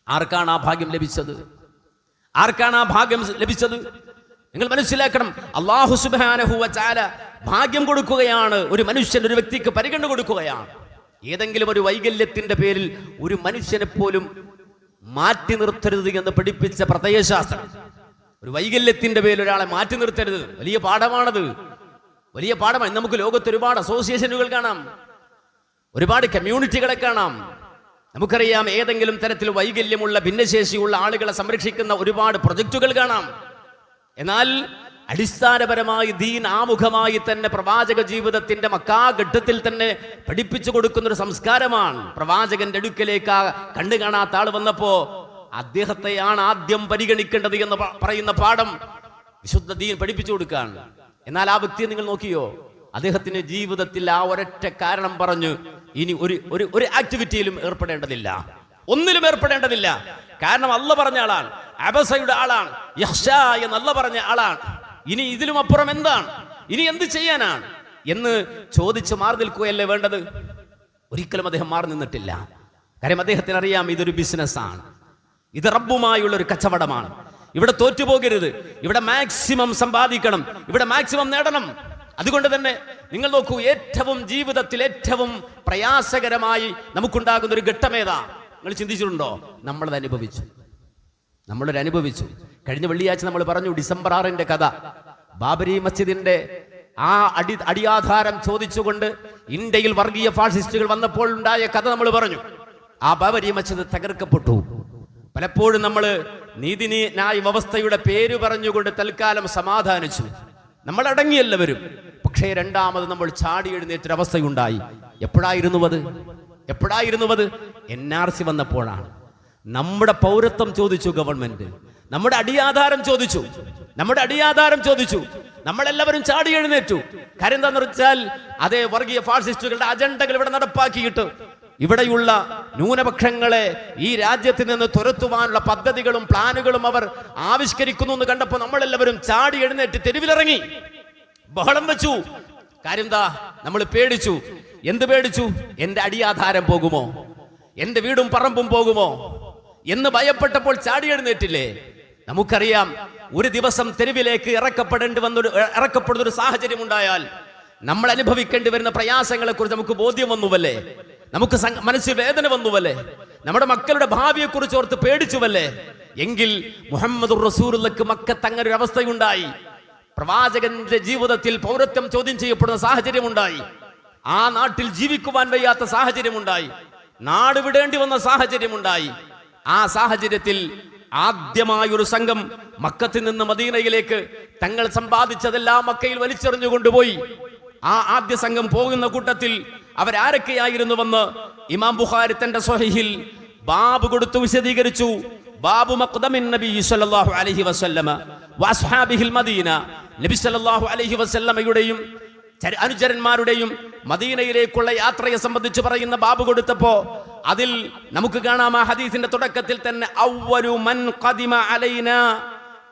ആർക്കാണ് ആ ഭാഗ്യം ലഭിച്ചത്? ആർക്കാണ് ആ ഭാഗ്യം ലഭിച്ചത്? നിങ്ങൾ മനസ്സിലാക്കണം, അല്ലാഹു സുബ്ഹാനഹു വ തആല ഭാഗ്യം കൊടുക്കുകയാണ്. ഒരു മനുഷ്യൻ, ഒരു വ്യക്തിക്ക് പരിഗണന കൊടുക്കുകയാണ്. ഏതെങ്കിലും ഒരു വൈകല്യത്തിന്റെ പേരിൽ ഒരു മനുഷ്യനെ പോലും മാറ്റി നിർത്തരുത് എന്ന് പഠിപ്പിച്ച പ്രത്യയശാസ്ത്രം. ഒരു വൈകല്യത്തിന്റെ പേരിൽ ഒരാളെ മാറ്റി നിർത്തരുത്. വലിയ പാഠമാണത്, വലിയ പാഠമാണ്. നമുക്ക് ലോകത്ത് ഒരുപാട് അസോസിയേഷനുകൾ കാണാം, ഒരുപാട് കമ്മ്യൂണിറ്റികളെ കാണാം. നമുക്കറിയാം, ഏതെങ്കിലും തരത്തിൽ വൈകല്യമുള്ള ഭിന്നശേഷിയുള്ള ആളുകളെ സംരക്ഷിക്കുന്ന ഒരുപാട് പ്രൊജക്റ്റുകൾ കാണാം. എന്നാൽ അടിസ്ഥാനപരമായി ദീൻ ആമുഖമായി തന്നെ പ്രവാചക ജീവിതത്തിന്റെ മക്കാഘട്ടത്തിൽ തന്നെ പഠിപ്പിച്ചു കൊടുക്കുന്ന ഒരു സംസ്കാരമാണ്. പ്രവാചകന്റെ അടുക്കലേക്ക് ആ കണ്ണു കാണാത്ത ആൾ വന്നപ്പോ അദ്ദേഹത്തെയാണ് ആദ്യം പരിഗണിക്കേണ്ടത് എന്ന് പറയുന്ന പാഠം വിശുദ്ധ ദീൻ പഠിപ്പിച്ചു കൊടുക്കുകയാണ്. എന്നാൽ ആ വ്യക്തിയെ നിങ്ങൾ നോക്കിയോ? അദ്ദേഹത്തിന്റെ ജീവിതത്തിൽ ആ ഒരൊറ്റ കാരണം പറഞ്ഞു ഇനി ഒരു ആക്ടിവിറ്റിയിലും ഏർപ്പെടേണ്ടതില്ല, ഒന്നിലും ഏർപ്പെടേണ്ടതില്ല. കാരണം അല്ല പറഞ്ഞ ആളാണ്, അബസയുടെ ആളാണ്, യഹ്ശാ എന്നല്ല പറഞ്ഞ ആളാണ്. ഇനി ഇതിലും അപ്പുറം എന്താണ്, ഇനി എന്ത് ചെയ്യാനാണ് എന്ന് ചോദിച്ച് മാറി നിൽക്കുകയല്ലേ വേണ്ടത്? ഒരിക്കലും അദ്ദേഹം മാറി നിന്നിട്ടില്ല. കാര്യം അദ്ദേഹത്തിന് അറിയാം, ഇതൊരു ബിസിനസ്സാണ്, ഇത് റബ്ബുമായുള്ള ഒരു കച്ചവടമാണ്. ഇവിടെ തോറ്റുപോകരുത്, ഇവിടെ മാക്സിമം സമ്പാദിക്കണം, ഇവിടെ മാക്സിമം നേടണം. അതുകൊണ്ട് തന്നെ നിങ്ങൾ നോക്കൂ, ഏറ്റവും ജീവിതത്തിൽ ഏറ്റവും പ്രയാസകരമായി നമുക്കുണ്ടാകുന്ന ഒരു ഘട്ടമേതാ? നിങ്ങൾ ചിന്തിച്ചിട്ടുണ്ടോ? നമ്മളത് അനുഭവിച്ചു. കഴിഞ്ഞ വെള്ളിയാഴ്ച നമ്മൾ പറഞ്ഞു ഡിസംബർ 6 കഥ. ബാബരി മസ്ജിദിന്റെ ആ അടിയാധാരം ചോദിച്ചുകൊണ്ട് ഇന്ത്യയിൽ വർഗീയ ഫാസിസ്റ്റുകൾ വന്നപ്പോൾ ഉണ്ടായ കഥ നമ്മൾ പറഞ്ഞു. ആ ബാബരി മസ്ജിദ് തകർക്കപ്പെട്ടു. പലപ്പോഴും നമ്മൾ നീതിന്യായ വ്യവസ്ഥയുടെ പേര് പറഞ്ഞുകൊണ്ട് തൽക്കാലം സമാധാനിച്ചു, നമ്മൾ അടങ്ങിയെല്ലാവരും. പക്ഷേ രണ്ടാമത് നമ്മൾ ചാടി എഴുന്നേറ്റൊരവസ്ഥയുണ്ടായി. എപ്പോഴായിരുന്നുവത്? NRC വന്നപ്പോഴാണ്. നമ്മുടെ പൗരത്വം ചോദിച്ചു ഗവൺമെന്റ്, നമ്മുടെ അടിയാധാരം ചോദിച്ചു, നമ്മളെല്ലാവരും ചാടി എഴുന്നേറ്റു. കാര്യം എന്താണെന്ന് വെച്ചാൽ, അതേ വർഗീയ ഫാസിസ്റ്റുകളുടെ അജണ്ടകൾ ഇവിടെ നടപ്പാക്കിയിട്ട് ഇവിടെയുള്ള ന്യൂനപക്ഷങ്ങളെ ഈ രാജ്യത്ത് നിന്ന് തുരത്തുവാനുള്ള പദ്ധതികളും പ്ലാനുകളും അവർ ആവിഷ്കരിക്കുന്നു എന്ന് കണ്ടപ്പോൾ നമ്മളെല്ലാവരും ചാടി എഴുന്നേറ്റ് തെരുവിലിറങ്ങി, ബഹളം വെച്ചു. കാര്യം എന്താ? നമ്മൾ പേടിച്ചു. എന്ത് പേടിച്ചു? എന്റെ അടിയാധാരം പോകുമോ, എന്റെ വീടും പറമ്പും പോകുമോ എന്ന് ഭയപ്പെട്ടപ്പോൾ ചാടി എഴുന്നേറ്റില്ലേ? നമുക്കറിയാം, ഒരു ദിവസം തെരുവിലേക്ക് ഇറക്കപ്പെടുന്ന ഒരു സാഹചര്യം ഉണ്ടായാൽ നമ്മൾ അനുഭവിക്കേണ്ടി വരുന്ന പ്രയാസങ്ങളെ കുറിച്ച് നമുക്ക് ബോധ്യം വന്നുവല്ലേ? നമുക്ക് മനസ്സിൽ വേദന വന്നുവല്ലേ? നമ്മുടെ മക്കളുടെ ഭാവിയെ കുറിച്ച് ഓർത്ത് പേടിച്ചുവല്ലേ? എങ്കിൽ മുഹമ്മദുർ റസൂലുള്ളാഹിക്ക് മക്കത്ത് അങ്ങനെ ഒരു അവസ്ഥയുണ്ടായി. പ്രവാചകന്റെ ജീവിതത്തിൽ പൗരത്വം ചോദ്യം ചെയ്യപ്പെടുന്ന സാഹചര്യമുണ്ടായി. ആ നാട്ടിൽ ജീവിക്കുവാൻ വയ്യാത്ത സാഹചര്യമുണ്ടായി. നാട് വിടേണ്ടി വന്ന സാഹചര്യമുണ്ടായി. ആ സാഹചര്യത്തിൽ ആദ്യമായ ഒരു സംഘം മക്കത്തിൽ നിന്ന് മദീനയിലേക്ക് തങ്ങൾ സമ്പാദിച്ചതെല്ലാം മക്കയിൽ വലിച്ചെറിഞ്ഞു കൊണ്ടുപോയി. ആ ആദ്യ സംഘം പോകുന്ന കൂട്ടത്തിൽ അവരാരൊക്കെയായിരുന്നുവെന്ന് ഇമാം ബുഖാരി തന്റെ സ്വഹീഹിൽ ബാബ് കൊടുത്തു വിശദീകരിച്ചു. ബാബു മഖ്ദമിൻ നബി സല്ലല്ലാഹു അലൈഹി വസല്ലമ വഅസ്ഹാബിഹിൽ മദീന. നബി സല്ലല്ലാഹു അലൈഹി വസല്ലമയുടെയും അനുചരന്മാരുടെയും മദീനയിലേക്കുള്ള യാത്രയെ സംബന്ധിച്ച് പറയുന്ന ബാബ് കൊടുത്തപ്പോ അതിൽ നമുക്ക് കാണാം, ആ ഹദീസിന്റെ തുടക്കത്തിൽ തന്നെ അവ്വലു മൻ ഖദിമ അലൈനാ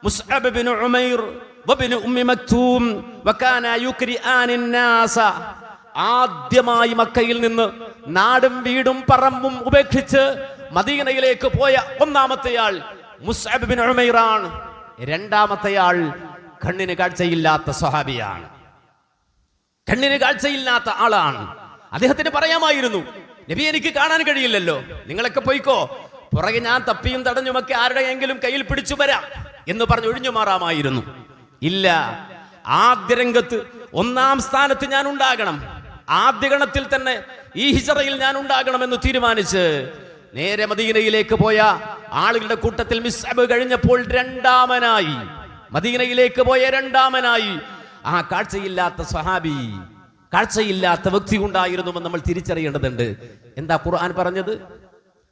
മുസ്അബ് ഇബ്നു ഉമൈർ വബ്നു ഉമ്മി മക്തൂം വകാന യുക്രിആനിൻ നാസ. ആദ്യമായി മക്കയിൽ നിന്ന് നാടും വീടും പറമ്പും ഉപേക്ഷിച്ച് മദീനയിലേക്ക് പോയ ഒന്നാമത്തെയാൾ മുസ്അബ് ഇബ്നു ഉമൈറാണ്. രണ്ടാമത്തെയാൾ കണ്ണിന് കാഴ്ചയില്ലാത്ത സ്വഹാബിയാണ്, കണ്ണിന് കാഴ്ചയില്ലാത്ത ആളാണ്. അദ്ദേഹത്തിന് പറയാമായിരുന്നു, നബി എനിക്ക് കാണാൻ കഴിയില്ലല്ലോ, നിങ്ങളൊക്കെ പോയിക്കോ, പുറകെ ഞാൻ തപ്പിയും തടഞ്ഞുമൊക്കെ ആരുടെയെങ്കിലും കയ്യിൽ പിടിച്ചു വരാം എന്ന് പറഞ്ഞ് ഒഴിഞ്ഞു മാറാമായിരുന്നു. ഇല്ല, ആദ്യ രംഗത്ത് ഒന്നാം സ്ഥാനത്ത് ഞാൻ ഉണ്ടാകണം, ആദ്യ ഗണത്തിൽ തന്നെ ഈ ഹിജറയിൽ ഞാൻ ഉണ്ടാകണമെന്ന് തീരുമാനിച്ച് നേരെ മദീനയിലേക്ക് പോയ ആളുകളുടെ കൂട്ടത്തിൽ മിസ്അബ് കഴിഞ്ഞപ്പോൾ രണ്ടാമനായി, മദീനയിലേക്ക് പോയ രണ്ടാമനായി ആ കാഴ്ചയില്ലാത്ത സ്വഹാബി, കാഴ്ചയില്ലാത്ത വ്യക്തി ഉണ്ടായിരുന്നുവെന്ന് നമ്മൾ തിരിച്ചറിയേണ്ടതുണ്ട്. എന്താ ഖുർആൻ പറഞ്ഞത്?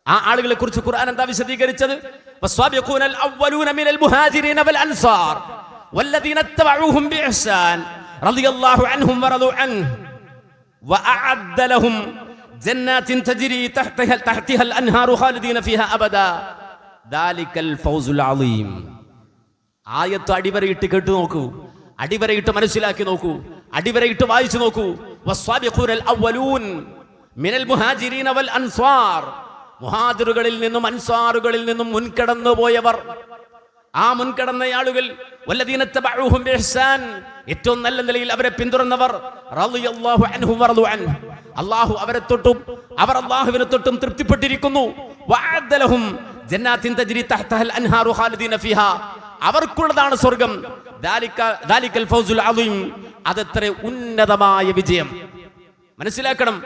ആ ആളുകളെ കുറിച്ച് ഖുർആൻ എന്താ വിശദീകരിച്ചത്? വസ്വാബിഖൂനൽ അവ്വലൂന മിനൽ മുഹാജിരീന വൽ അൻസാർ വല്ലദീന തബഊഹും ബിഇഹ്സാൻ റളിയല്ലാഹു അൻഹും വറദു അൻഹു വഅഅദ്ദ ലഹും ജന്നാത്തിൻ തജ്രി തഹ്തിഹൽ അൻഹാറു ഖാലിദീന ഫീഹാ അബദാ ദാലികൽ ഫൗസുൽ അളീം. ആയത്ത് അടിവരയിട്ട് കേട്ടു നോക്കൂ, അടിവരയിട്ട് മനസ്സിലാക്കി നോക്കൂ, അടിവരയിട്ട് വായിച്ചു നോക്കൂ. വസ്സാബിഖൂനൽ അവ്വലൂൻ മിനൽ മുഹാജിരീന വൽ അൻസ്വാർ, മുഹാജിറുകളിൽ നിന്നും അൻസ്വാറുകളിൽ നിന്നും മുൻകടന്നു പോയവർ, ആ മുൻകടന്ന ആളുകൾ, വല്ലദീന തബഉഹും ബിഇഹ്സാൻ, ഏറ്റവും നല്ല നിലയിൽ അവരെ പിന്തുടർന്നവർ, റളിയല്ലാഹു അൻഹും വറളു അൻഹു, അല്ലാഹു അവരെ തൊട്ടും അവർ അല്ലാഹുവിനെ തൊട്ടും തൃപ്തിപ്പെട്ടിരിക്കുന്നു. വഅഅദ്ദ ലഹും ജന്നാത്തിൻ തജ്രി തഹ്തഹൽ അൻഹാറു ഖാലിദീന ഫീഹാ, അവർക്കുള്ളതാണ് സ്വർഗ്ഗം. ദാലിക്കൽ ഫൗസുൽ അളീം, അതെത്ര ഉന്നതമായ വിജയം. മനസ്സിലാക്കണം,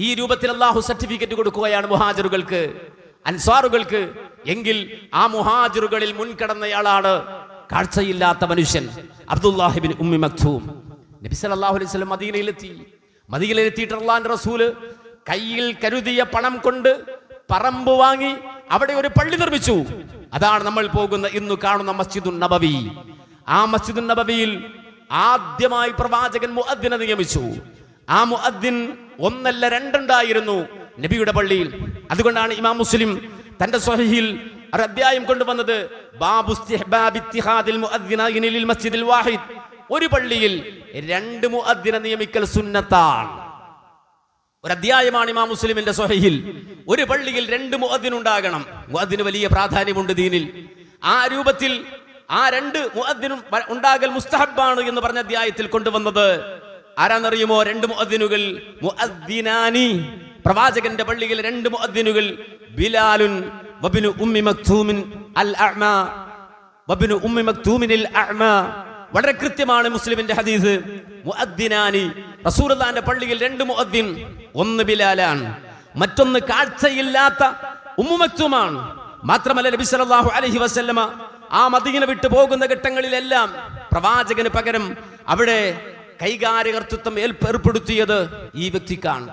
ഈ രൂപത്തിൽ അല്ലാഹു സർട്ടിഫിക്കറ്റ് കൊടുക്കുകയാണ് മുഹാജിറുകൾക്ക്, അൻസ്വാറുകൾക്ക്. എങ്കിൽ ആ മുഹാജിറുകളിൽ മുൻകടന്നയാളാണ് കാഴ്ചയില്ലാത്ത മനുഷ്യൻ അബ്ദുല്ലാഹി ഇബ്നു ഉമ്മി മക്തൂം. നബി സല്ലല്ലാഹു അലൈഹി വസല്ലം മദീനയിലെത്തിയിട്ട് അല്ലാഹുവിന്റെ റസൂല് കയ്യിൽ കരുതിയ പണം കൊണ്ട് പറമ്പ് വാങ്ങി അവിടെ ഒരു പള്ളി നിർമ്മിച്ചു. അതാണ് നമ്മൾ പോകുന്ന ഇന്ന് കാണുന്ന മസ്ജിദുൻ നബവി. ആ മസ്ജിദുൻ നബവിയിൽ ആദ്യമായി പ്രവാചകൻ മുഅദ്ദിനെ നിയമിച്ചു. ആ മുഅദ്ദിൻ ഒന്നല്ല രണ്ടുണ്ടായിരുന്നു നബിയുടെ പള്ളിയിൽ. അതുകൊണ്ടാണ് ഇമാം മുസ്ലിം തന്റെ സ്വഹീഹിൽ ഒരു അധ്യായം കൊണ്ടുവന്നത്, ബാബു ഇസ്തിഹ്ബാബി ഇത്തിഖാദിൽ മുഅദ്ദിനൈനി ലിൽ മസ്ജിദിൽ വാഹിദ്, ഒരു പള്ളിയിൽ രണ്ട് മുഅദ്ദിനെ നിയമിക്കൽ സുന്നത്താണ്. ഒരു അധ്യായമാണ് ഇമാം മുസ്ലിമിന്റെ സ്വഹീഹിൽ. ഒരു പള്ളിയിൽ രണ്ട് മുഅദ്ദിൻ ഉണ്ടാകണം. മുഅദ്ദിന് വലിയ പ്രാധാന്യമുണ്ട് ദീനിൽ. ആ രൂപത്തിൽ ആ രണ്ട് മുഅദ്ദിനും ഉണ്ടാകൽ മുസ്തഹബാണ് എന്ന് പറഞ്ഞ അധ്യായത്തിൽ കൊണ്ടുവന്നത് ആരാന്നറിയുമോ? രണ്ട് മുഅദ്ദിനുകൾ, മുഅദ്ദിനാനി, പ്രവാചകന്റെ പള്ളിയിൽ രണ്ട് മുഅദ്ദിനുകൾ, ബിലാലുൻ വബ്നു ഉമ്മി മക്തൂമിൻ അൽ അഅ്മാ, വബ്നു ഉമ്മി മക്തൂമിൻ അൽ അഅ്മാ. വളരെ കൃത്യമാണ് മുസ്ലിമിന്റെ ഹദീസ്. മുഅദ്ദിനാനി, റസൂലുള്ളാഹിന്റെ പള്ളിയിൽ രണ്ട് മുഅദ്ദിൻ, ഒന്ന് ബിലാലാണ്, മറ്റൊന്ന് കാഴ്ചയില്ലാത്ത ഉമ്മു മക്തൂമാണ്. മാത്രമല്ല നബി സല്ലല്ലാഹു അലൈഹി വസല്ലമ ആ മദീന വിട്ടു പോകുന്ന ഘട്ടങ്ങളിലെല്ലാം പ്രവാചകന് പകരം അവിടെ കൈകാര്യകർത്തൃത്വം ഏർപ്പെടുത്തിയത് ഈ വ്യക്തിക്കാണ്.